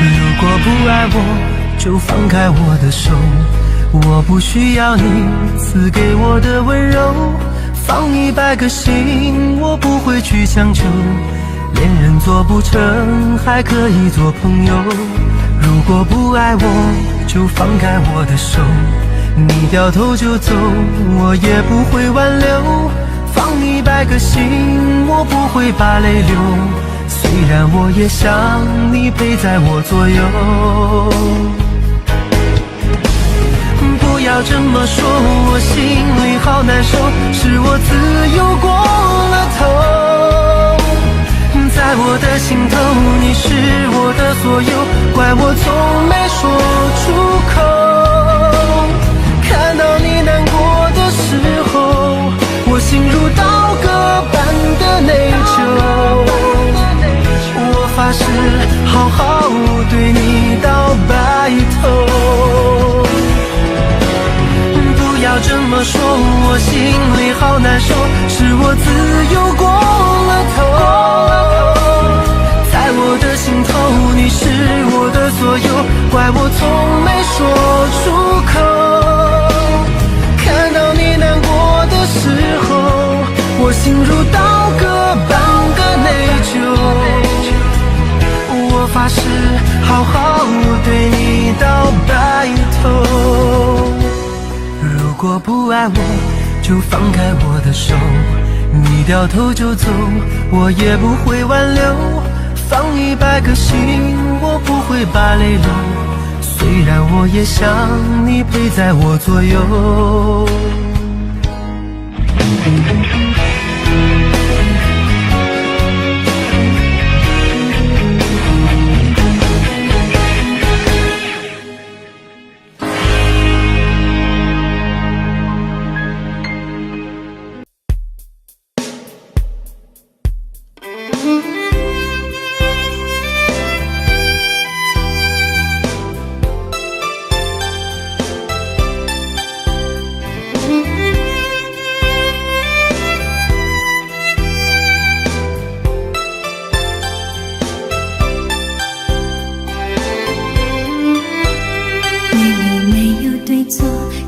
如果不爱我，就放开我的手，我不需要你赐给我的温柔。放100个心，我不会去强求，恋人做不成，还可以做朋友。如果不爱我，就放开我的手，你掉头就走，我也不会挽留。放100个心，我不会把泪流，虽然我也想你陪在我左右。不要这么说，我心里好难受，是我自由过了头。在我的心头，你是我的所有，怪我从没说出口。看到你难过的时候，我心如刀割般的内疚。我发誓好好对你到白头。不要这么说，我心里好难受，是我自由过了头。在我的心头，你是我的所有，怪我从没说出口。看到你难过的时候，我心如刀割般的内疚。我发誓好好对你到白头。如果不爱我，就放开我的手，你掉头就走，我也不会挽留。放100个心，我不会把泪流，虽然我也想你陪在我左右。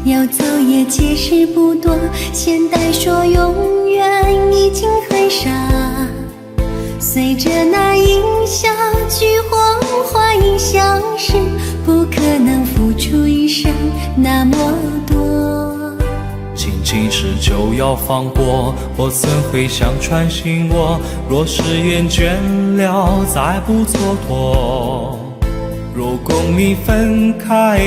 要走也解释不多，现代说永远已经很傻。随着那音效剧或花影相识，不可能付出一生那么多。仅仅是就要放过，我怎会想穿心窝？若是厌倦了，再不蹉跎。若共你分开，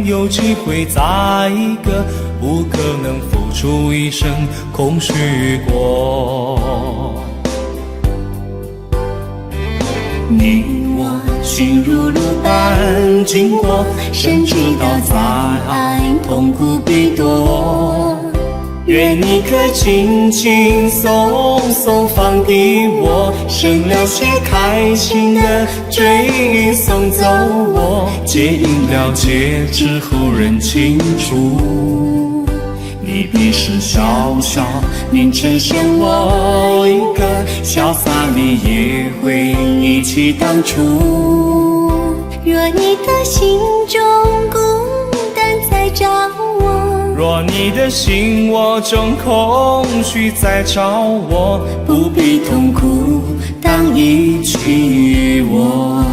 有机会再一个，不可能付出一生空虚过。你我心如露般经过，谁知道再爱痛苦必多。愿你可轻轻松松放低我，省了些开心的追送走我，借饮料戒指后认清楚，你必是笑笑，您呈现我一个潇洒，你也会忆起当初。若你的心中孤单在找我，若你的心窝中空虚在找我，不必痛苦，当一句与我。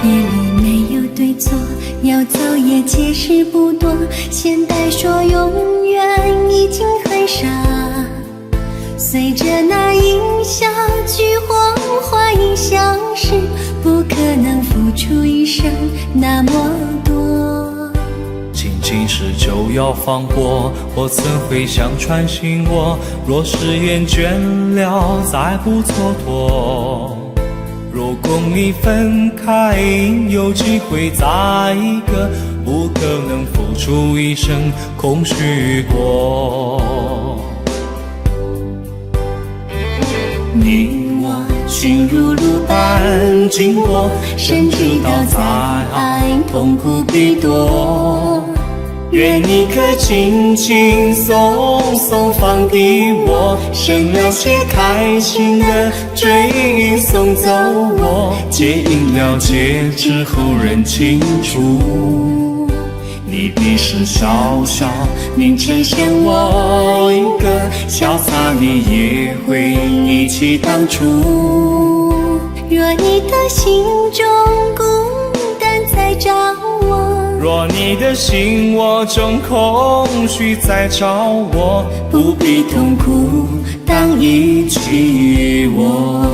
夜里没有对错，要走也解释不多，现代说永远已经很傻。随着那音效剧或花影相识，不可能付出一生那么多。仅仅是就要放过，我怎会想穿心窝？若是厌倦了，再不蹉跎。若共你分开，有机会再一个，不可能付出一生空虚过。你我心如露般经过，谁知道再爱痛苦必多。愿你可轻轻松松放低我，省了些开心的追送走我，借饮料戒指后认清楚，你必是笑笑，您呈现我一个潇洒，你也会忆起当初。若你的心中孤单在找我，若你的心窝中空虚在找我，不必痛苦，当一句与我。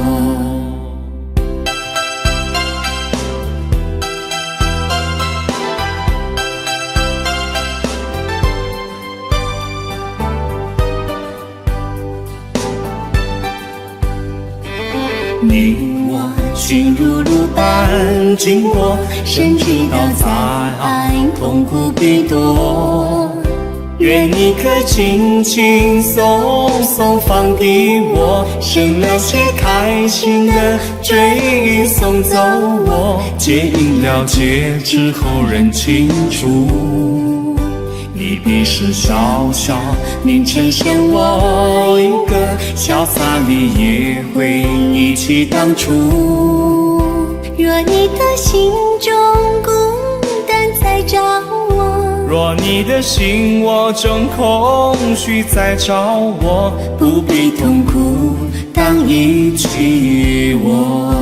你我心如露般经过，谁知道再爱痛苦必多。愿你可轻轻松松放低我，省了些开心的追送走我，借饮料戒指后认清楚，你必是笑笑，您呈现我一个潇洒，你也会忆起当初。若你的心中孤单在找我，若你的心窝中空虚在找我，不必痛苦，当一句与我。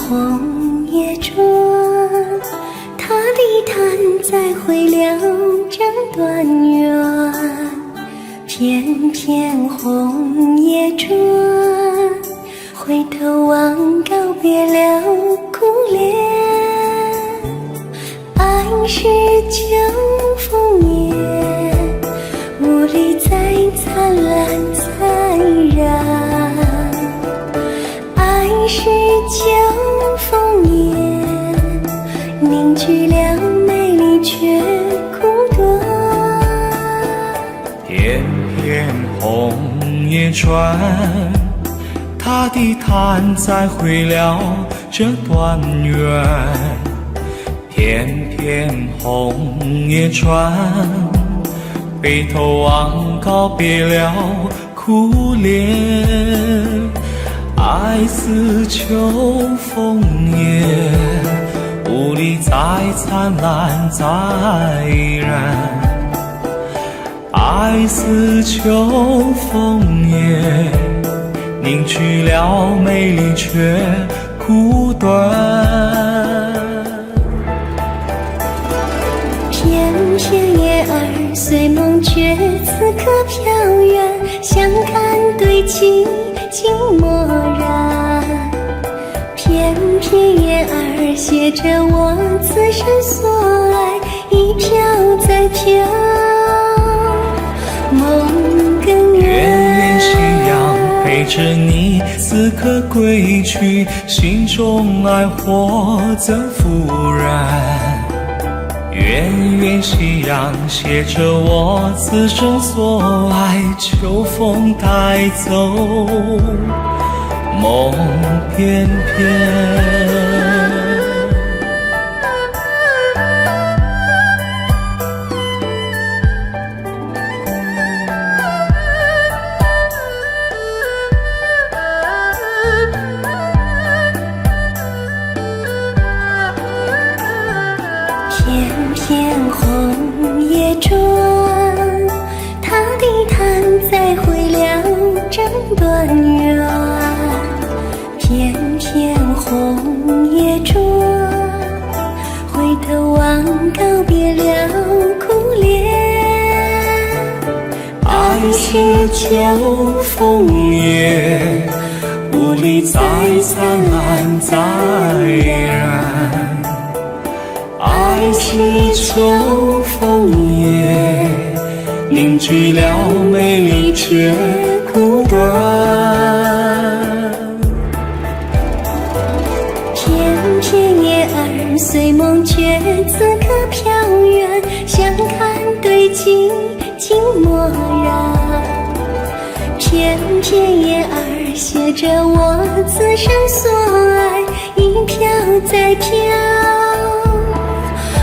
红叶转，他的弹再会了这段缘。片片红叶转，回头望告别了苦恋。爱是秋风夜，雾里再灿烂再燃。爱是秋风夜，凝聚了美丽却苦短。片片红叶转，他的弹再会了这段缘。片片红叶转，回头望告别了苦恋。爱似秋风夜，雾里再灿烂再燃。爱似秋风夜，凝聚了美丽却苦短。片片叶儿随梦觉此刻飘远，相看对镜情默然。片片叶儿写着我此生所爱，一飘再飘，梦更远。远远夕阳陪着你此刻归去，心中爱火怎复燃？远远夕阳写着我此生所爱，秋风带走梦翩翩。片片红叶转，他的弹再会了这段缘。片片红叶转，回头望告别了苦恋。爱是秋风夜，雾里再灿烂再燃。爱是秋风夜，凝聚了美丽却苦短。片片叶儿随梦觉此刻飘远，相看对镜情默然。片片叶儿写着我此生所爱，一飘再飘，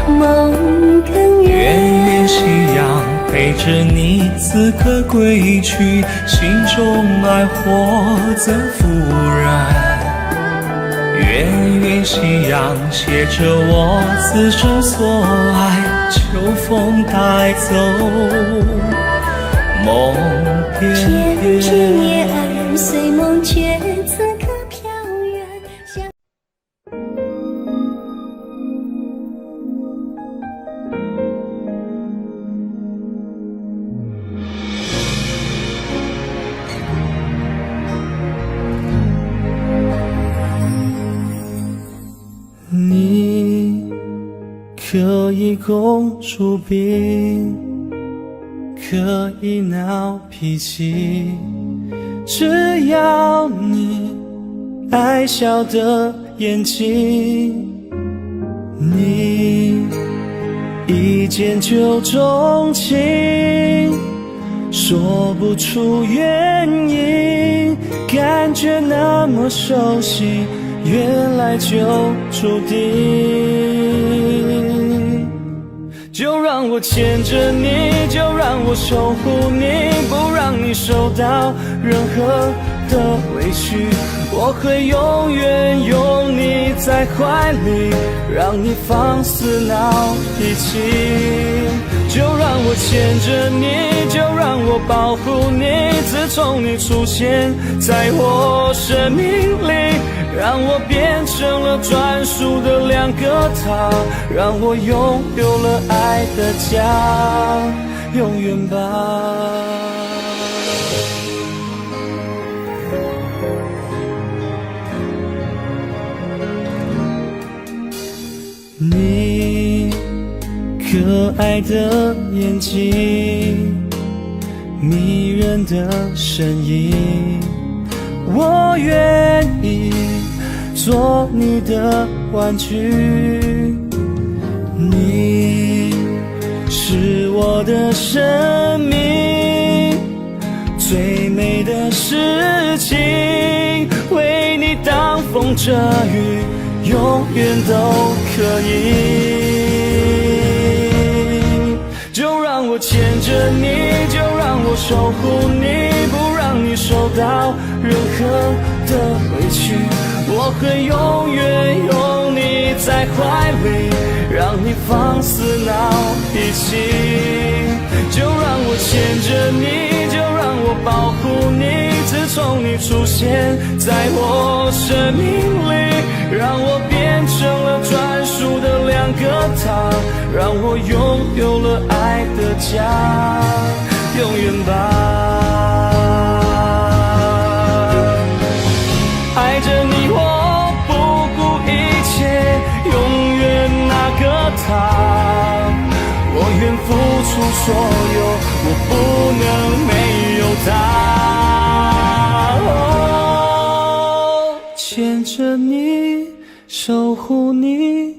梦更远。远远夕阳陪着你此刻归去，心中爱火怎复燃？远远夕阳写着我此生所爱，秋风带走梦翩片片叶翩。儿随梦觉此刻飘远，相你可以公主病，可以闹脾气，只要你爱笑的眼睛，你一见就钟情，说不出原因，感觉那么熟悉，原来就注定。就让我牵着你，就让我守护你，不让你受到任何的委屈，我会永远拥你在怀里，让你放肆闹脾气。就让我牵着你，就让我保护你，自从你出现在我生命里，让我变成了专属的两个他，让我拥有了爱的家，永远吧。你可爱的眼睛，迷人的声音，我愿意做你的玩具。你是我的生命，最美的事情，为你挡风遮雨，永远都可以。就让我牵着你，就让我守护你，不让你受到任何的委屈，我会永远拥你在怀里，让你放肆闹脾气。就让我牵着你，就让我保护你，自从你出现在我生命里，让我变成了专属的两个他，让我拥有了爱的家，永远吧。爱着你我不顾一切，永远那个他，我愿付出所有，我不能没有他。牵着你，守护你，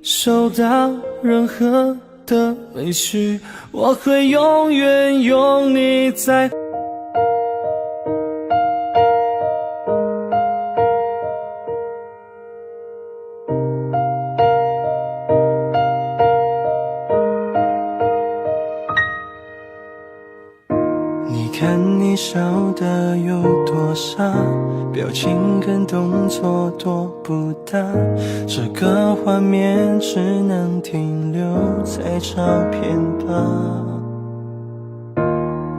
受到任何的委屈，我会永远拥你在。你看你笑得有多傻，表情跟动作多不搭，这个画面只能停留在照片吧。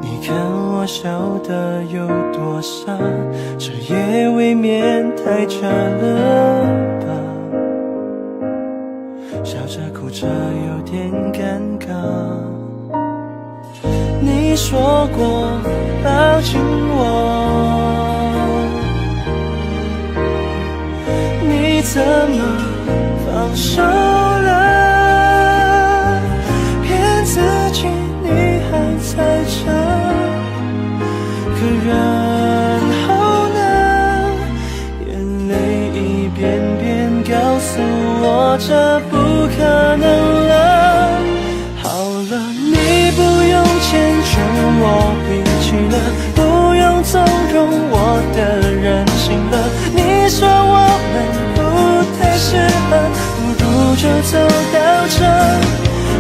你看我笑得有多傻，这也未免太假了吧，笑着哭着有点尴尬。你说过抱紧我，你怎么放手了？骗自己你还在这，可然后呢？眼泪一遍遍告诉我这不可能了。好了，你不用迁就我脾气了，不用纵容我的任性了。你说我们不太适合，不如就走到这。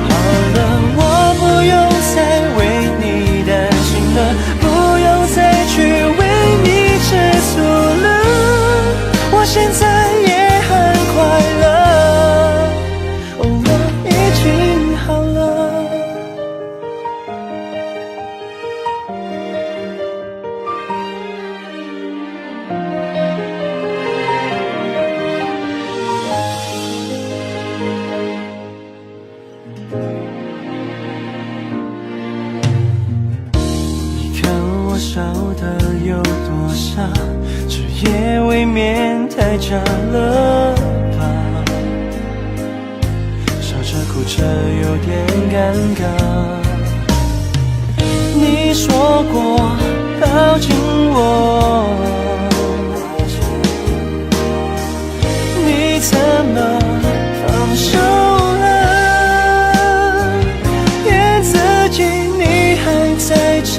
好了，我不用再为你担心了，不用再去为你吃醋了。我现在也很快乐，我已经好了。笑得有多傻，这也未免太假了吧，笑着哭着有点尴尬。你说过抱紧我，你怎么放手了？骗自己你还在这，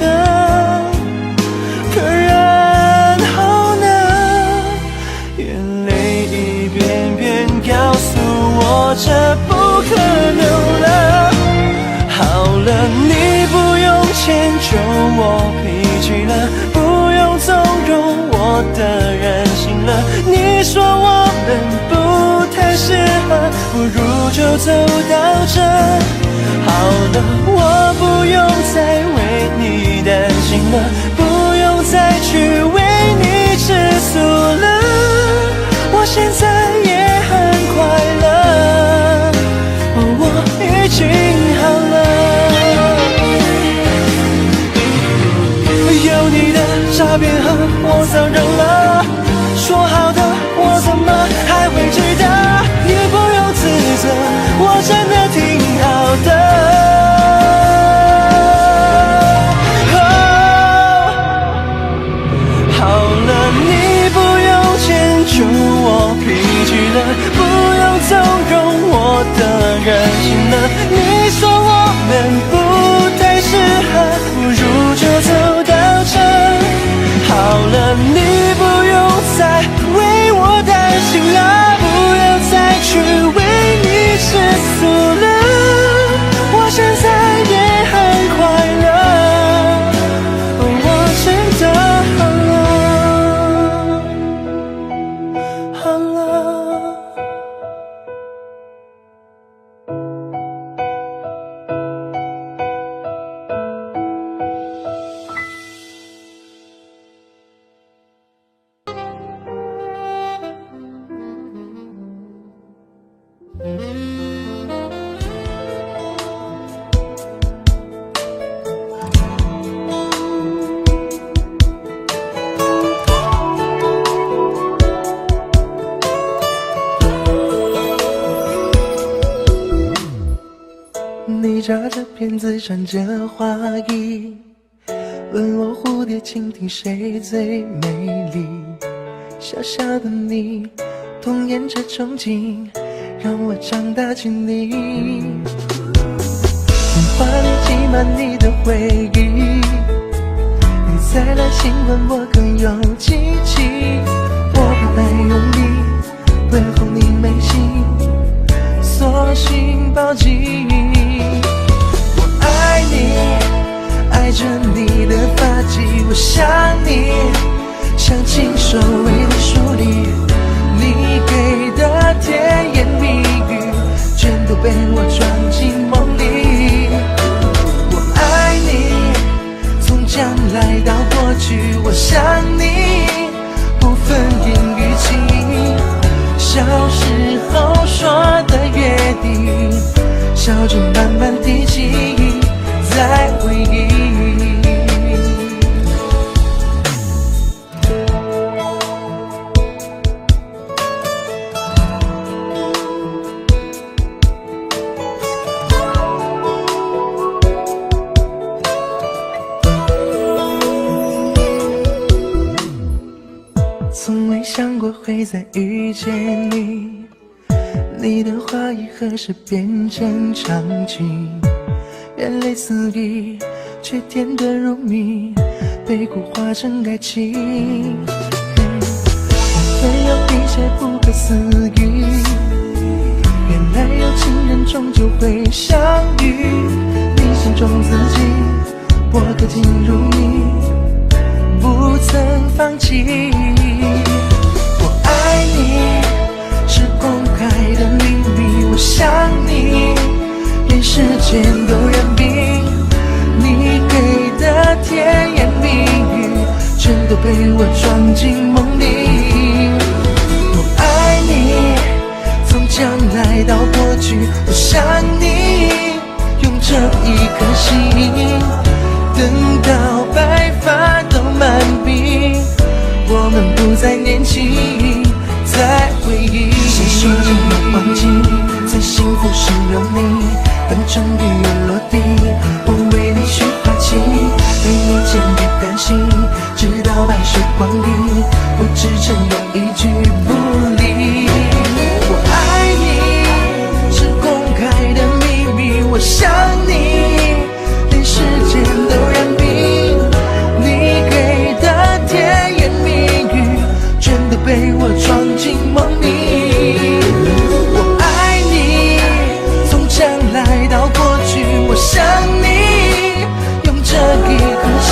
这不可能了。好了，你不用迁就我脾气了，不用纵容我你说我们不太适合，不如就走到这。好了，我不用再为你担心了，不用再去为你吃素了，我现在也很快乐，我已经好了。有你的照片和我早认了，说好的我怎么还会记得？你不用自责，我真的挺好的。好了，你不用迁就我脾气了，不用纵容我的任性了。你说我们不太适合，不如就走到这。好了，你不用再为我担心了，不要再去为你吃素了，我现在也很快乐，我真的好了。你扎着辫子，穿着花衣，问我蝴蝶蜻蜓谁最美丽。小小的你，童颜着憧憬，让我长大经历。花里挤满你的回忆，你再来亲吻我更有激情。我不太用力问候你眉心，索性抱紧。我爱你，爱着你的发髻，我想你，像亲手为你梳理。你给的甜言蜜语，全都被我装进梦里。我爱你，从将来到过去，我想你，不分言语情。小时候说的约定，笑着慢慢提起，再回忆。从未想过会再遇见你，你的话语何时变成场景？眼泪四溢，却甜得如蜜，被苦化成爱情。没有一切不可思议，原来有情人终究会相遇。你心中自己，我可进入你，不曾放弃。我爱你，是公开的秘密，我想你，连时间都认命。你给的甜言蜜语，全都被我装进梦里。我爱你，从将来到过去，我想你，用这一颗心，等到白发都满鬓，我们不再年轻，再回忆。谁说着要忘记，最幸福是有你，等终于落地，我为你去花期，没你见别担心，直到白首光阴，我只剩有一句不离。我爱你，是公开的秘密，我想你，连时间都认命。你给的甜言蜜语，全都被我装进梦里。我爱你，从将来到过去，我想你，用这一颗心，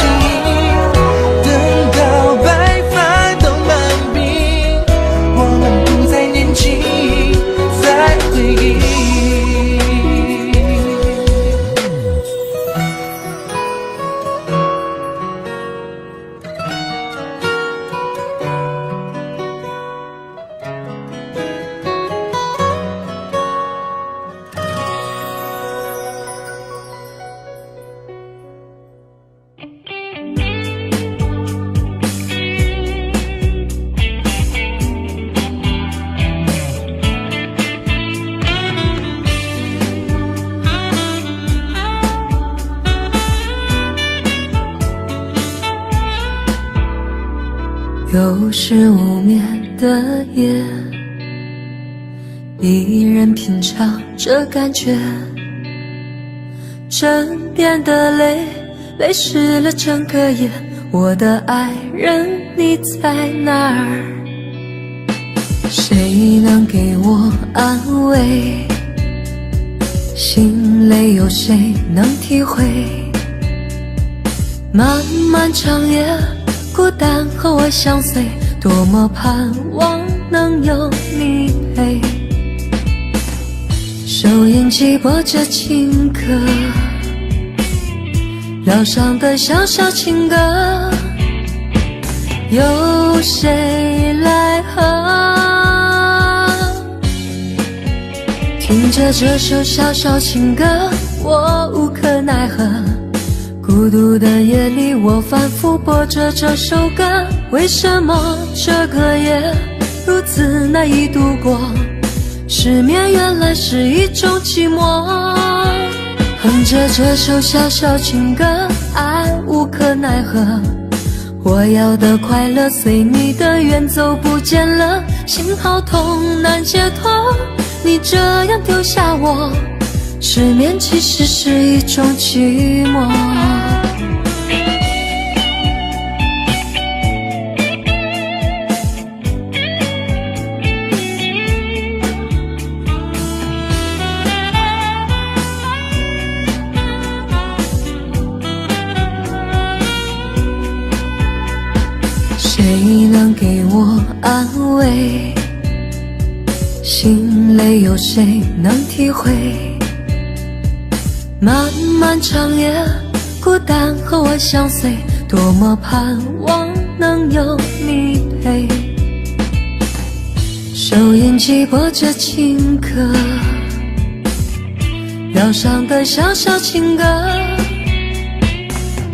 等到白发都满又是无眠的夜，一人品尝这感觉，沉淀的泪泪湿了整个夜。我的爱人你在哪儿？谁能给我安慰？心累有谁能体会？漫漫长夜，孤单和我相随，多么盼望能有你陪。收音机播着情歌，疗伤的小小情歌，有谁来和？听着这首小小情歌，我无可奈何。孤独的夜里，我反复播着这首歌。为什么这个夜如此难以度过？失眠原来是一种寂寞。哼着这首小小情歌，爱无可奈何。我要的快乐随你的远走不见了，心好痛难解脱。你这样丢下我，失眠其实是一种寂寞。谁能给我安慰？心累有谁能体会？漫漫长夜，孤单和我相随，多么盼望能有你陪。收音机播着情歌，疗伤的小小情歌，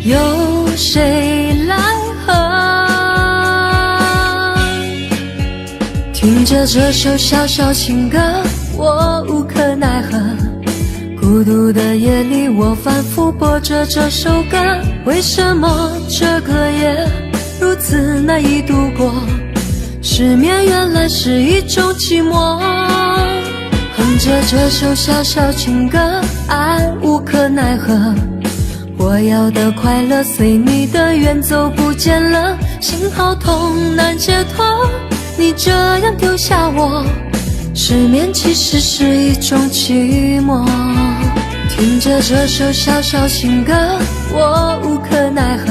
有谁来和？听着这首小小情歌，我无可奈何。孤独的夜里，我反复播着这首歌。为什么这个夜如此难以度过？失眠原来是一种寂寞。哼着这首小小情歌，爱无可奈何。我要的快乐随你的远走不见了，心好痛难解脱。你这样丢下我，失眠其实是一种寂寞。听着这首小小情歌，我无可奈何。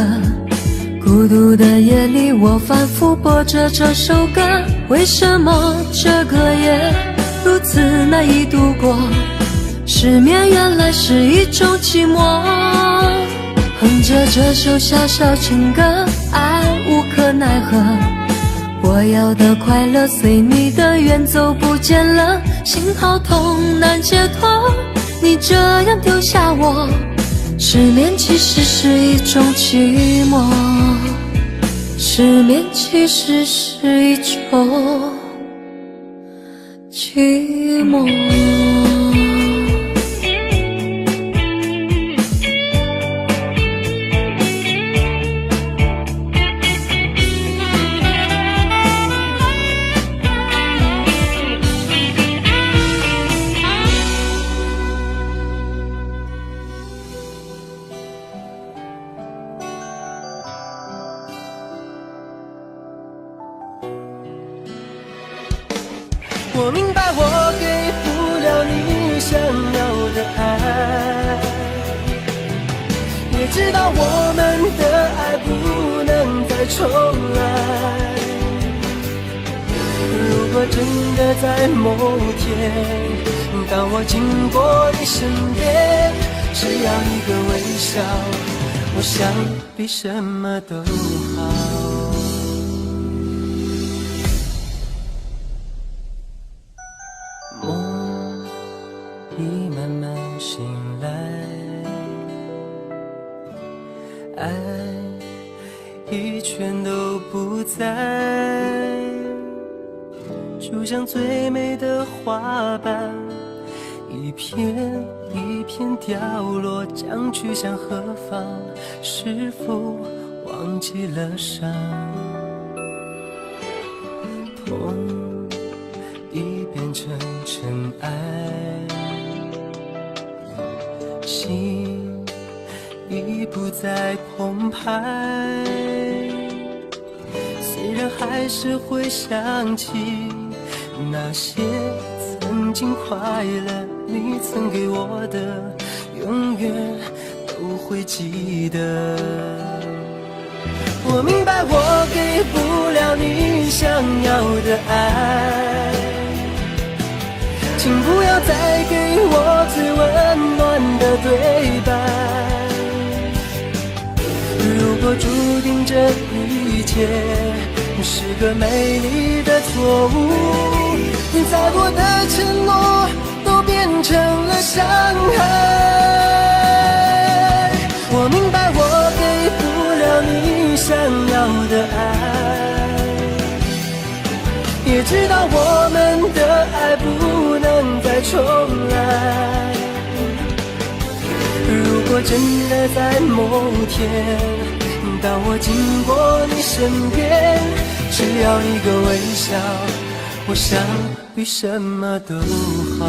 孤独的夜里，我反复播着这首歌。为什么这个夜如此难以度过？失眠原来是一种寂寞。哼着这首小小情歌，爱无可奈何。我要的快乐随你的远走不见了，心好痛难解脱。你这样丢下我，失眠其实是一种寂寞。失眠其实是一种寂寞。我明白我给不了你想要的爱，也知道我们的爱不能再重来。如果真的在某天，当我经过你身边，只要一个微笑，我想比什么都好。梦已慢慢醒来，爱已全都不在，就像最美的花瓣，一片一片掉落，将去向何方？是否忘记了伤？痛已变成尘埃，心已不再澎湃，虽然还是会想起那些曾经快乐，你曾给我的永远都会记得。我明白我给不了你想要的爱，请不要再给我最温暖的对白。如果注定这一切是个美丽的错误，再多的承诺都变成了伤害。我明白我给不了你想要的爱，也知道我们的爱不能再重来。如果真的在某天，当我经过你身边，只要一个微笑，我想比什么都好。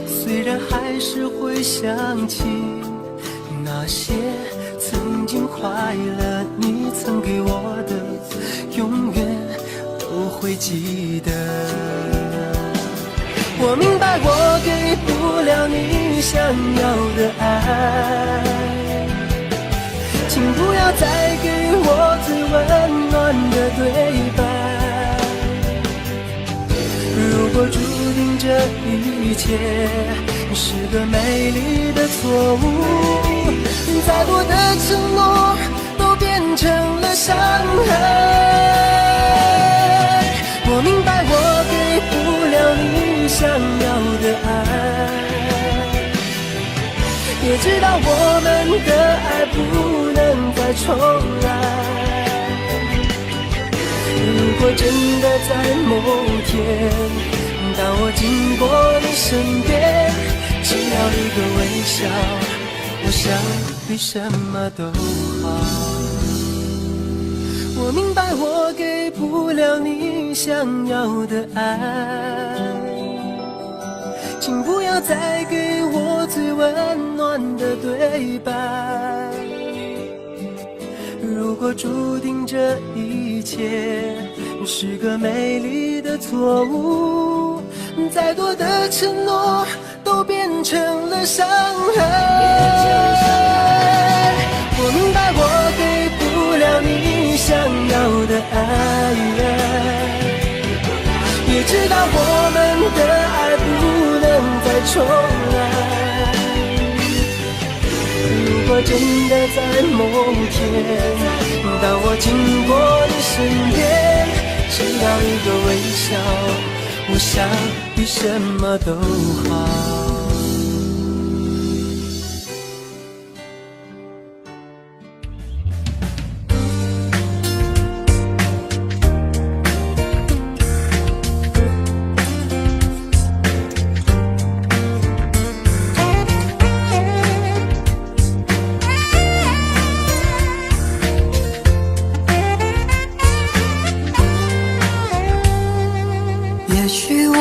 虽然还是会想起那些曾经快乐，你曾给我的永远都会记得。我明白我给不了你想要的爱，请不要再给我最温暖的对白。如果注定这一切是个美丽的错误，再多的承诺都变成了伤害。我明白我给不了你想要的爱，也知道我们的爱不能再重来。如果真的在某天，当我经过你身边，只要一个微笑，我想比什么都好。我明白我给不了你想要的爱，请不要再给我最温暖的对白。如果注定这一切是个美丽的错误，再多的承诺都变成了伤害。我明白我给不了你想要的爱，也知道我们的爱不能再重来。如果真的在某天，当我经过你身边，只要一个微笑，我想比什么都好。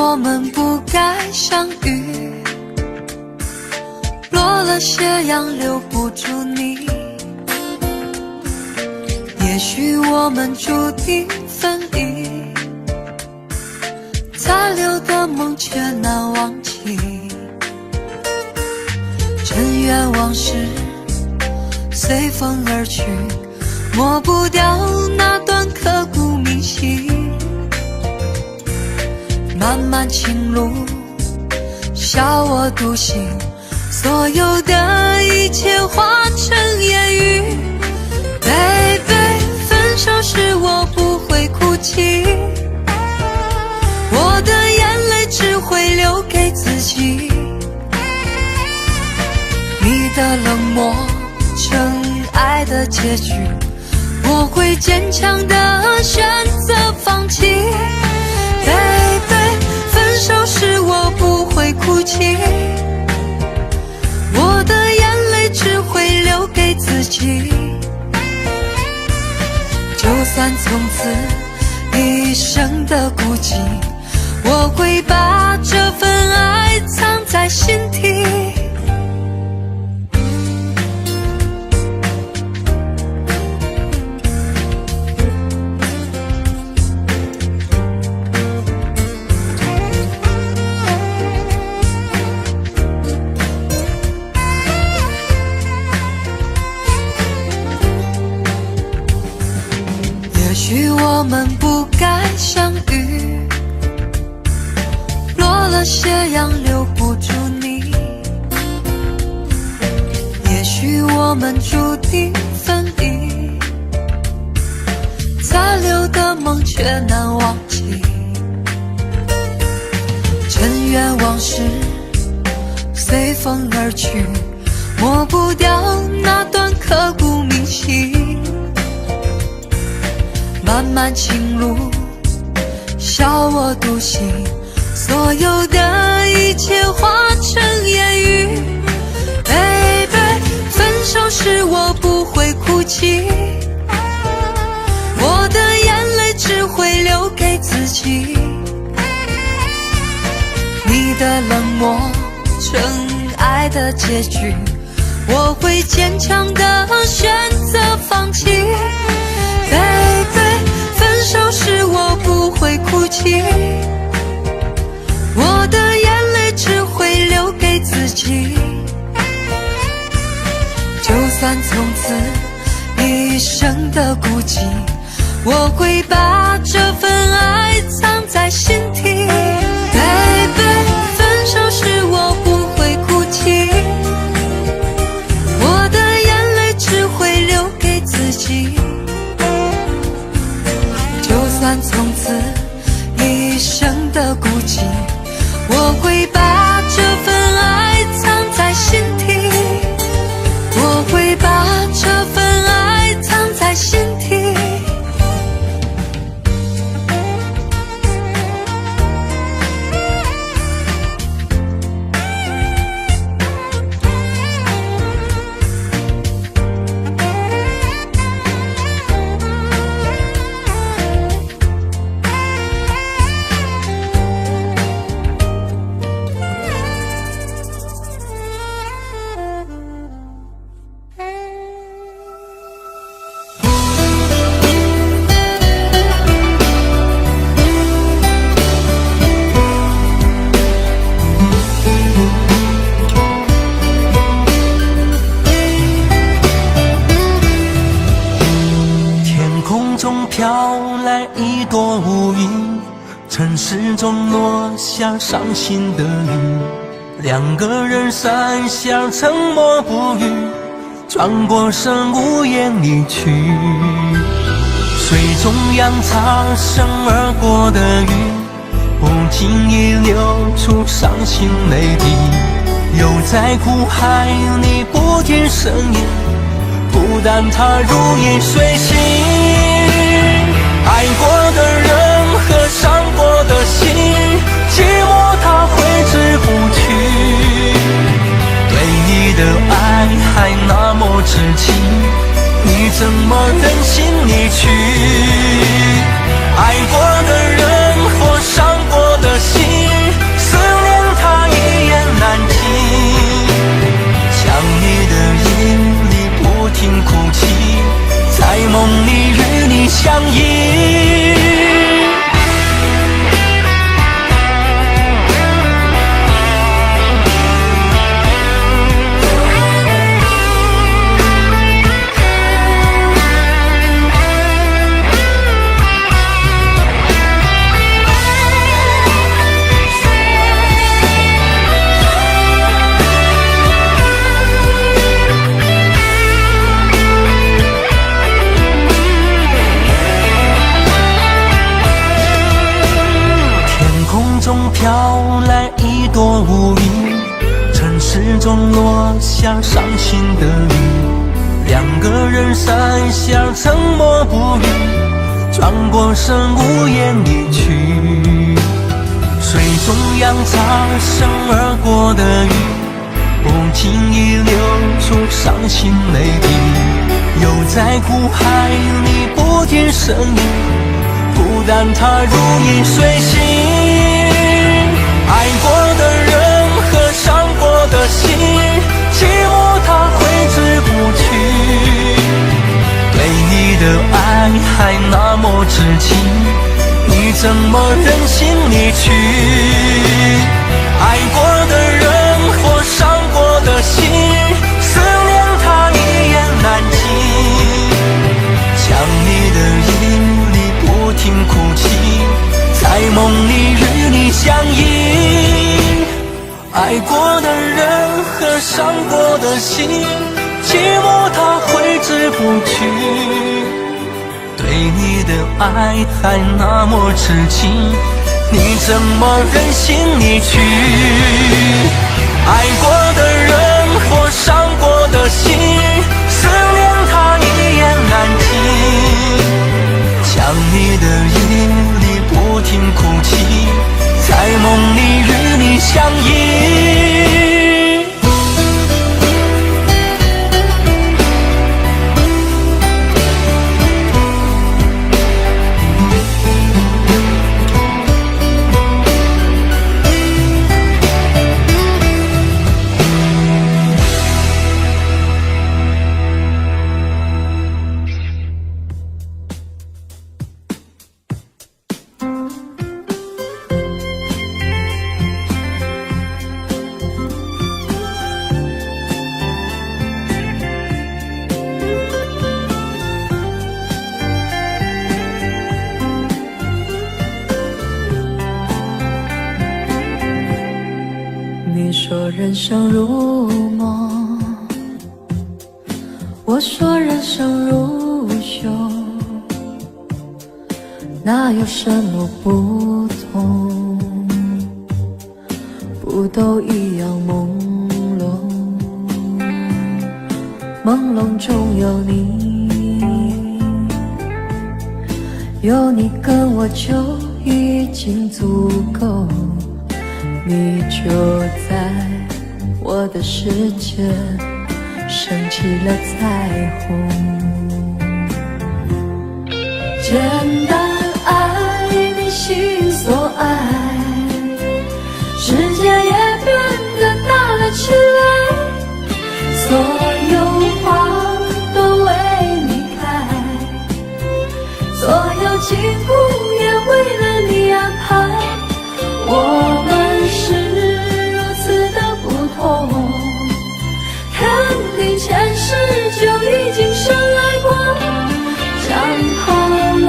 我们不该相遇，落了斜阳留不住你。也许我们注定分离，残留的梦却难忘记。尘缘往事随风而去，抹不掉那段刻骨铭心。漫漫情路笑我独行，所有的一切化成言语。Baby， 分手时我不会哭泣，我的眼泪只会留给自己。你的冷漠成爱的结局，我会坚强地选择放弃。Baby， 分手时我不会哭泣，我的眼泪只会留给自己。就算从此一生的孤寂，我会把这份爱藏在心底。也许我们不该相遇，落了斜阳留不住你。也许我们注定分离，残留的梦却难忘记。尘缘往事随风而去，抹不掉那段刻骨铭心。漫漫情路，笑我独行，所有的一切化成言语。Baby， 分手时我不会哭泣，我的眼泪只会留给自己。你的冷漠成爱的结局，我会坚强地选择放弃。Baby， 分手时我不会哭泣，我的眼泪只会留给自己。就算从此一生的孤寂，我会把这份爱藏在心底。Baby， 分手时我不会哭泣，我的眼泪只会留给自己。就算从此一生的孤寂，我会把这份爱藏在心底，我会把这份爱藏在心底。飘来一朵乌云，城市中落下伤心的雨。两个人伞下沉默不语，转过身无言离去。水中央擦身而过的云，不经意流出伤心泪滴。又在苦海里不听声音，孤单它如影随形。爱过的人和伤过的心，寂寞它挥之不去。对你的爱还那么痴情，你怎么忍心离去？爱过的人或伤过的心，思念它一言难尽。想你的夜里不停哭泣，在梦里与你相依。无语，城市中落下伤心的雨，两个人伞下沉默不语，转过身无言离去。水中扬擦身而过的雨，不经意流出伤心泪滴，又在苦海里不停呻吟，孤单它如影随形。爱过的人和伤过的心，寂寞它挥之不去，对你的爱还那么痴情，你怎么忍心离去？爱过的人或伤过的心，思念它一言难尽，想你的夜里不停哭泣，在梦里与你相依。爱过的人和伤过的心，寂寞它挥之不去，对你的爱还那么痴情，你怎么忍心离去？爱过的人或伤过的心，思念它一言难尽，想你的夜里不停哭泣，在梦里与你相依。你说人生如梦，我说人生如秀，哪有什么不同？不都一样朦胧，朦胧中有你，有你跟我就已经足够。你就在我的世界升起了彩虹，简单爱你心所爱，世界也变得大了起来，所有花都为你开，所有景物也为了你安排，我们是如此的不同，肯定前世就已经深爱过，讲好了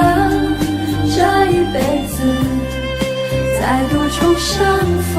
这一辈子再度重相逢。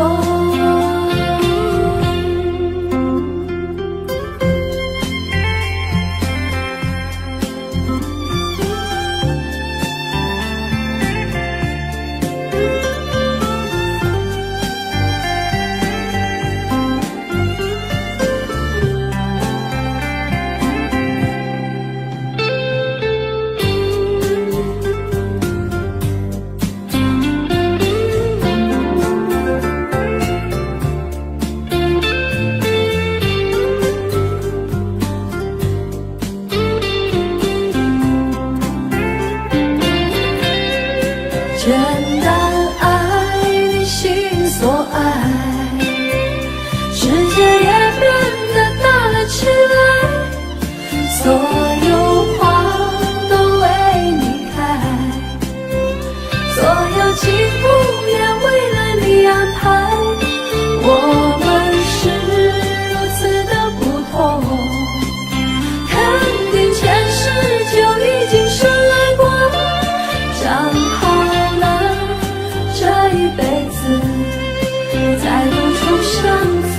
简单爱你心所爱，世界也变得大了起来，所有花都为你开，所有景物也为了你安排，我们是如此的不同，肯定前世就已经深爱过，讲好这一辈子再度重相逢。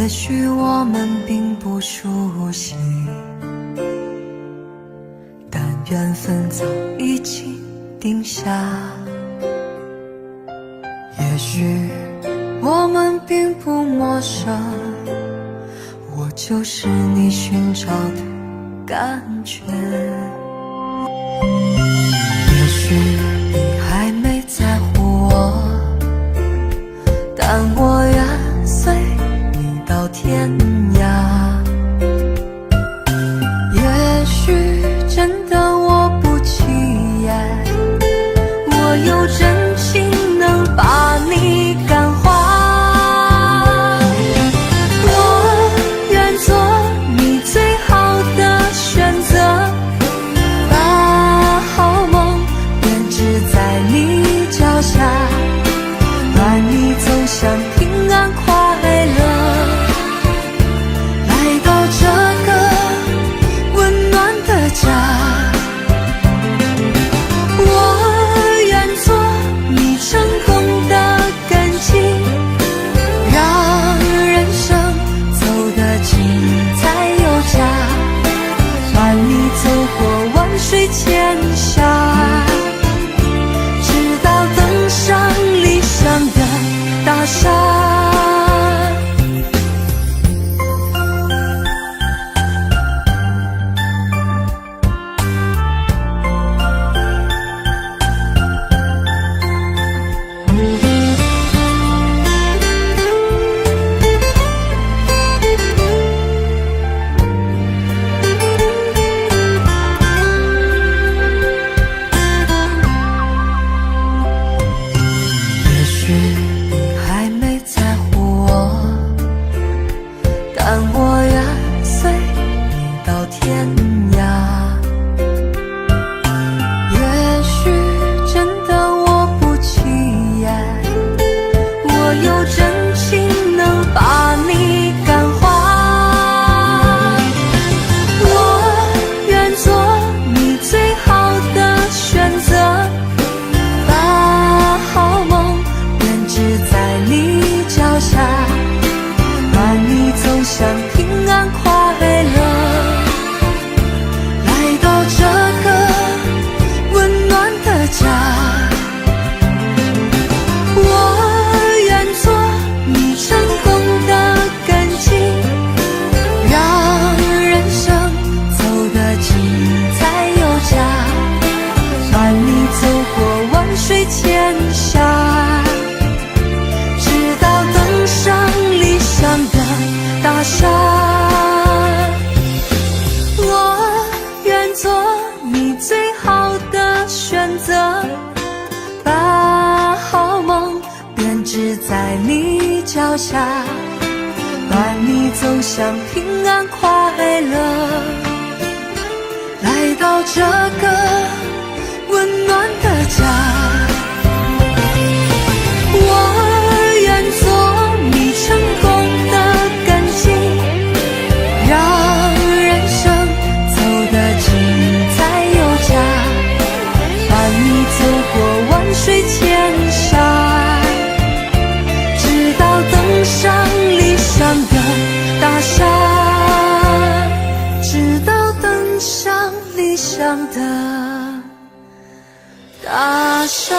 也许我们并不熟悉，但缘分早已经定下。也许我们并不陌生，我就是你寻找的感觉。也许你还没在乎我，但我愿随你到天涯。也许真的我不起眼，我有真情能把你感化。我愿做你最好的选择，把好梦编织在你脚下，伴你走向平安快乐，来到这个温暖的家。我愿做你成功的根基，让人生走得精彩有加，伴你走过万水千峡，直到登上理想的大厦。也许你还没在乎我，但我愿随你到天涯。也许真的我不起眼，我有真情能把你感化。我愿做你最好的选择，把好梦编织在你脚下，伴你走向平安快乐，来到这个温暖的家。我愿做你成功的根基，让人生走得精彩有加，伴你走过万水千峡，直到登上理想的大厦。我愿做你最好的选择，把好梦编织在你脚下，伴你走向平安快乐，来到这个温暖的家。我愿做你成功的根基，让人生走得精彩有加，伴你走过万水千峡，直到登上理想的大厦，直到登上理想的大厦。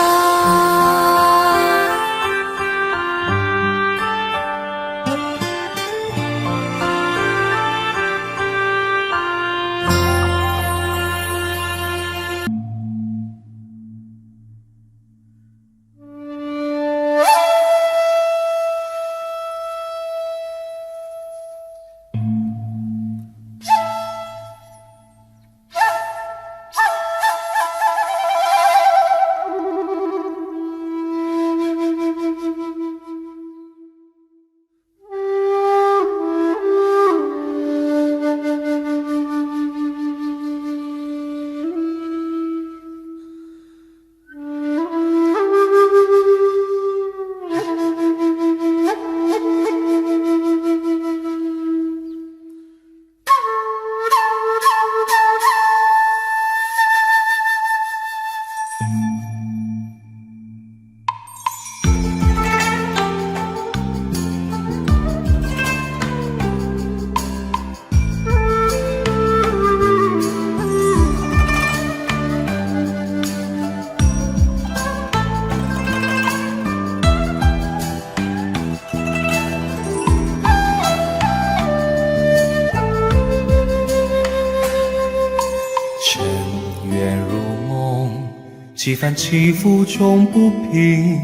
几番起伏终不平，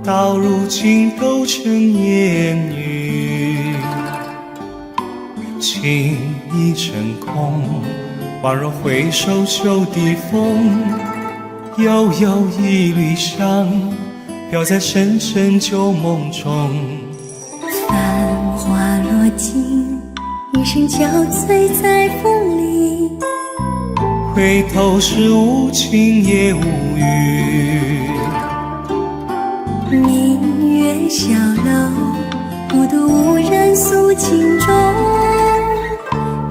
到如今都成烟雨。情已成空，宛若回首旧地风，悠悠一缕香，飘在深深旧梦中。繁华落尽，一生憔悴在风里，回头是无情也无语。明月小楼，孤独无人诉情衷，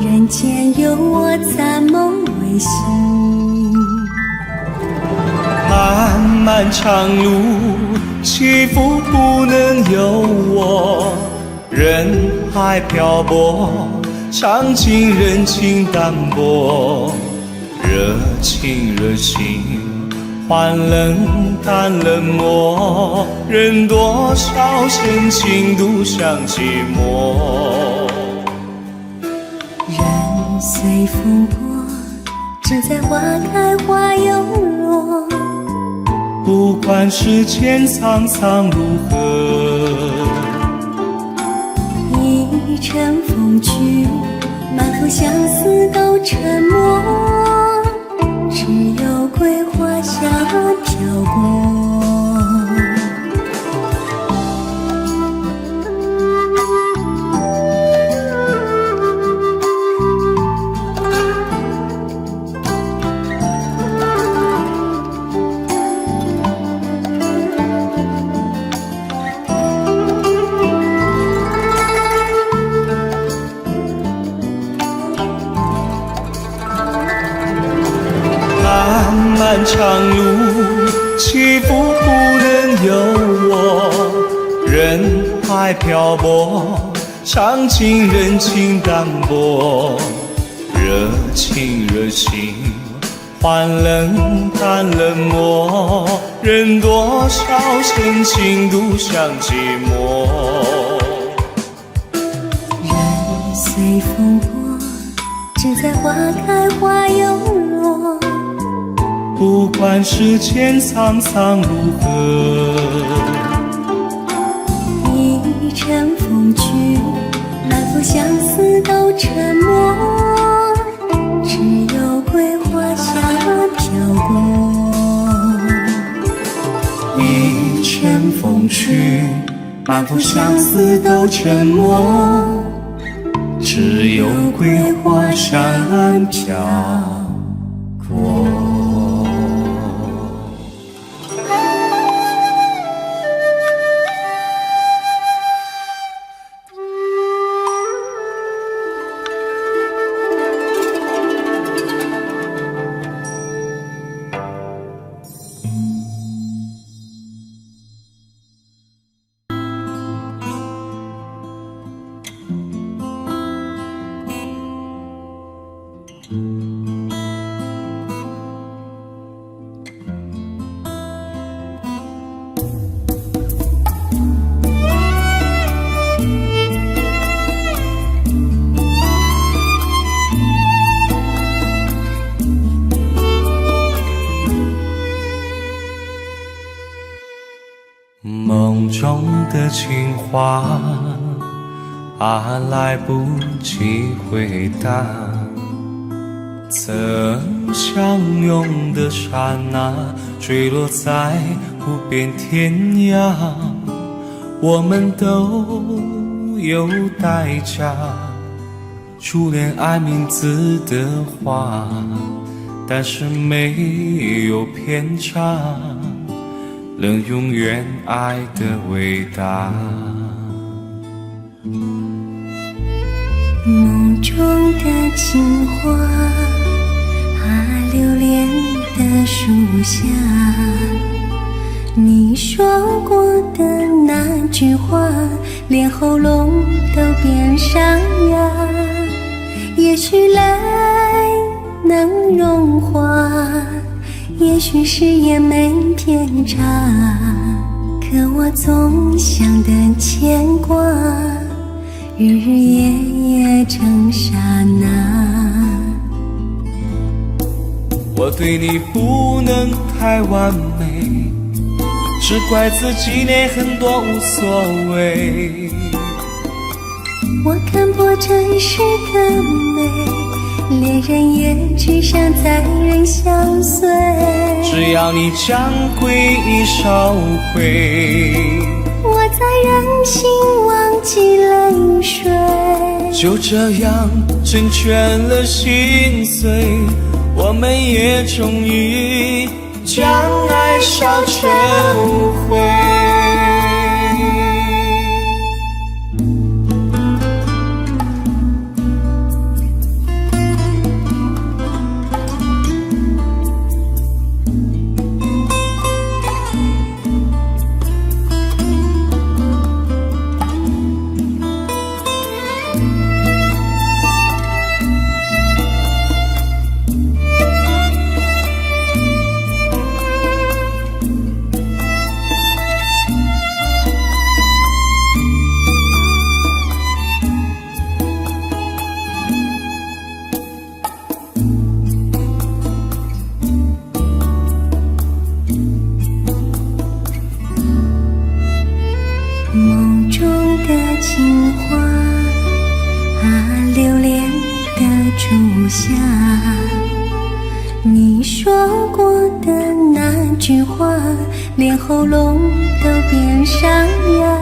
人间有我残梦未醒。漫漫长路，起伏不能由我，人海漂泊，尝尽人情淡薄。热情热心，换冷淡冷漠，任多少深情独享寂寞。人随风波，只在花开花又落。不管世间沧桑如何，一程风去，满腹相思都沉默，只有桂花香飘过。漫长路，起伏不能由我，人海漂泊，尝尽人情淡薄。热情热心，换冷淡冷漠，任多少深情独享寂寞。人随风波，只在花开花又落。不管世间沧桑如何，一程风去，满腹相思都沉默，只有桂花香飘过。一程风去，满腹相思都沉默，只有桂花香飘过。梦中的情话来不及回答，曾相拥的刹那坠落在无边天涯。我们都有代价，初恋爱名字的话，但是没有偏差，能永远爱的伟大。梦中的情话，留恋的树下，你说过的那句话，连喉咙都变沙哑。也许泪能融化，也许誓言没偏差，可我总想的牵挂，日日夜夜成刹那。我对你不能太完美，只怪自己连很多无所谓。我看破尘世的美，恋人也只想在人相随。只要你将归意烧毁，我才任性忘记泪水。就这样成全了心碎，我们也终于将爱烧成灰。梦中的情话留恋的朱砂，你说过的那句话，连喉咙都变沙哑。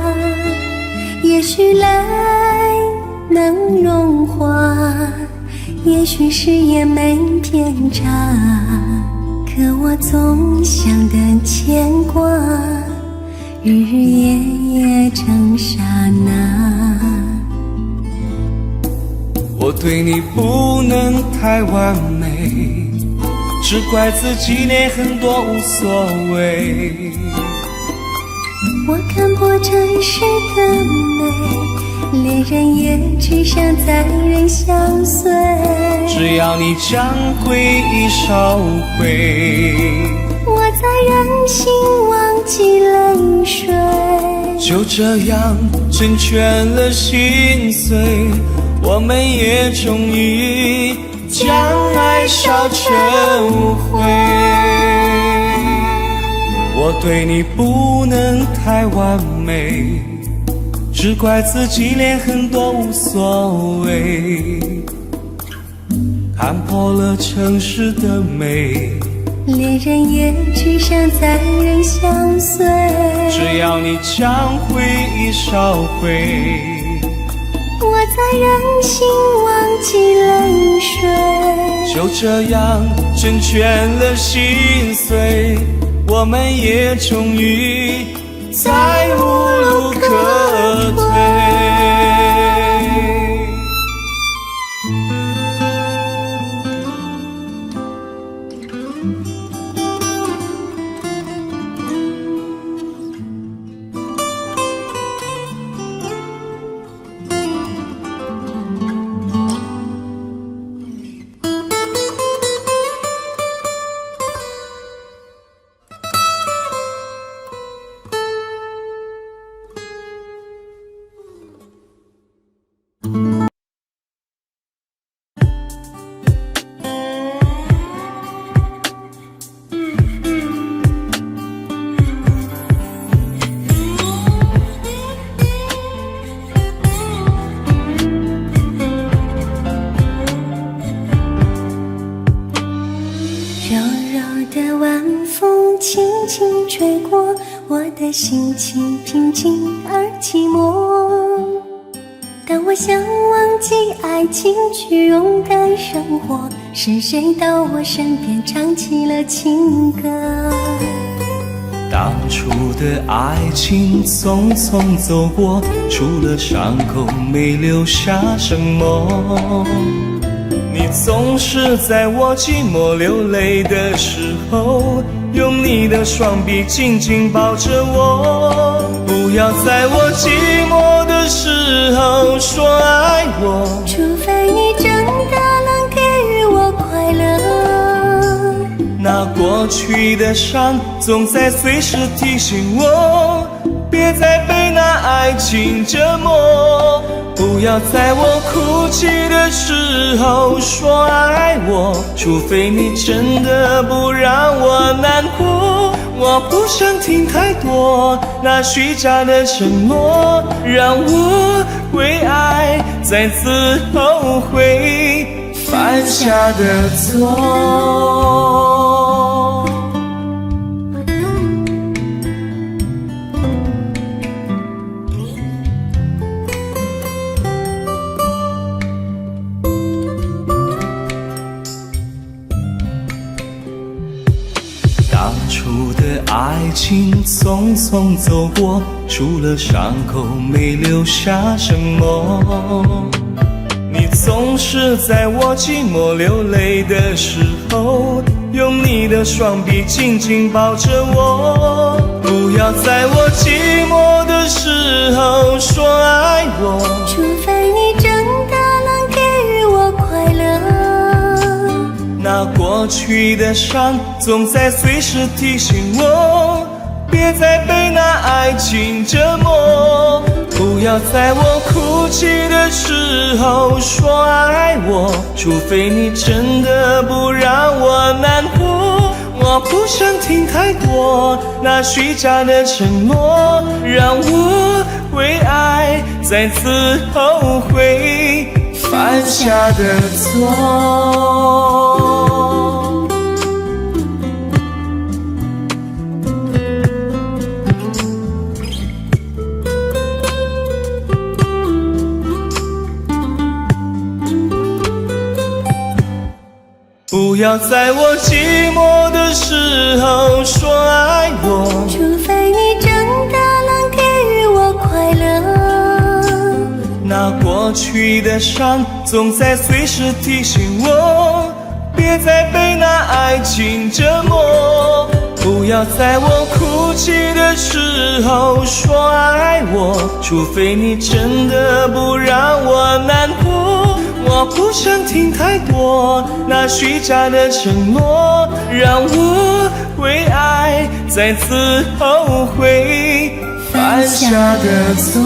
也许泪能融化，也许誓言没偏差，可我总想的牵挂，日日夜夜成刹那。我对你不能太完美，只怪自己连很多无所谓。我看破尘世的美，恋人也只想在人相随。只要你将归意烧毁，我才任性忘记泪水。就这样成全了心碎，我们也终于将爱烧成灰。我对你不能太完美，只怪自己连很多无所谓。看破了城市的美，恋人也只想在人相随。只要你将回忆烧毁，我才任性忘记泪水。就这样成全了心碎，我们也终于再无路可退。轻吹过，我的心情平静而寂寞。当我想忘记爱情，去勇敢生活，是谁到我身边唱起了情歌？当初的爱情匆匆走过，除了伤口没留下什么。你总是在我寂寞流泪的时候，用你的双臂紧紧抱着我。不要在我寂寞的时候说爱我，除非你真的能给予我快乐。那过去的伤总在随时提醒我，别再被那爱情折磨。不要在我哭泣的时候说爱我，除非你真的不让我难过。我不想听太多那虚假的承诺，让我为爱再次后悔犯下的错。当初的爱情匆匆走过，除了伤口没留下什么。你总是在我寂寞流泪的时候，用你的双臂紧紧抱着我。不要在我寂寞的时候说爱我，除非你真的能给予我快乐。那过去的伤总在随时提醒我，别再被那爱情折磨。不要在我哭泣的时候说爱我，除非你真的不让我难过。我不想听太多那虚假的承诺，让我为爱再次后悔犯下的错。不要在我寂寞的时候说爱我，除非你真的能给予我快乐。那过去的伤总在随时提醒我，别再被那爱情折磨。不要在我哭泣的时候说爱我，除非你真的不让我难过。我不想听太多那虚假的承诺，让我为爱再次后悔犯下的错。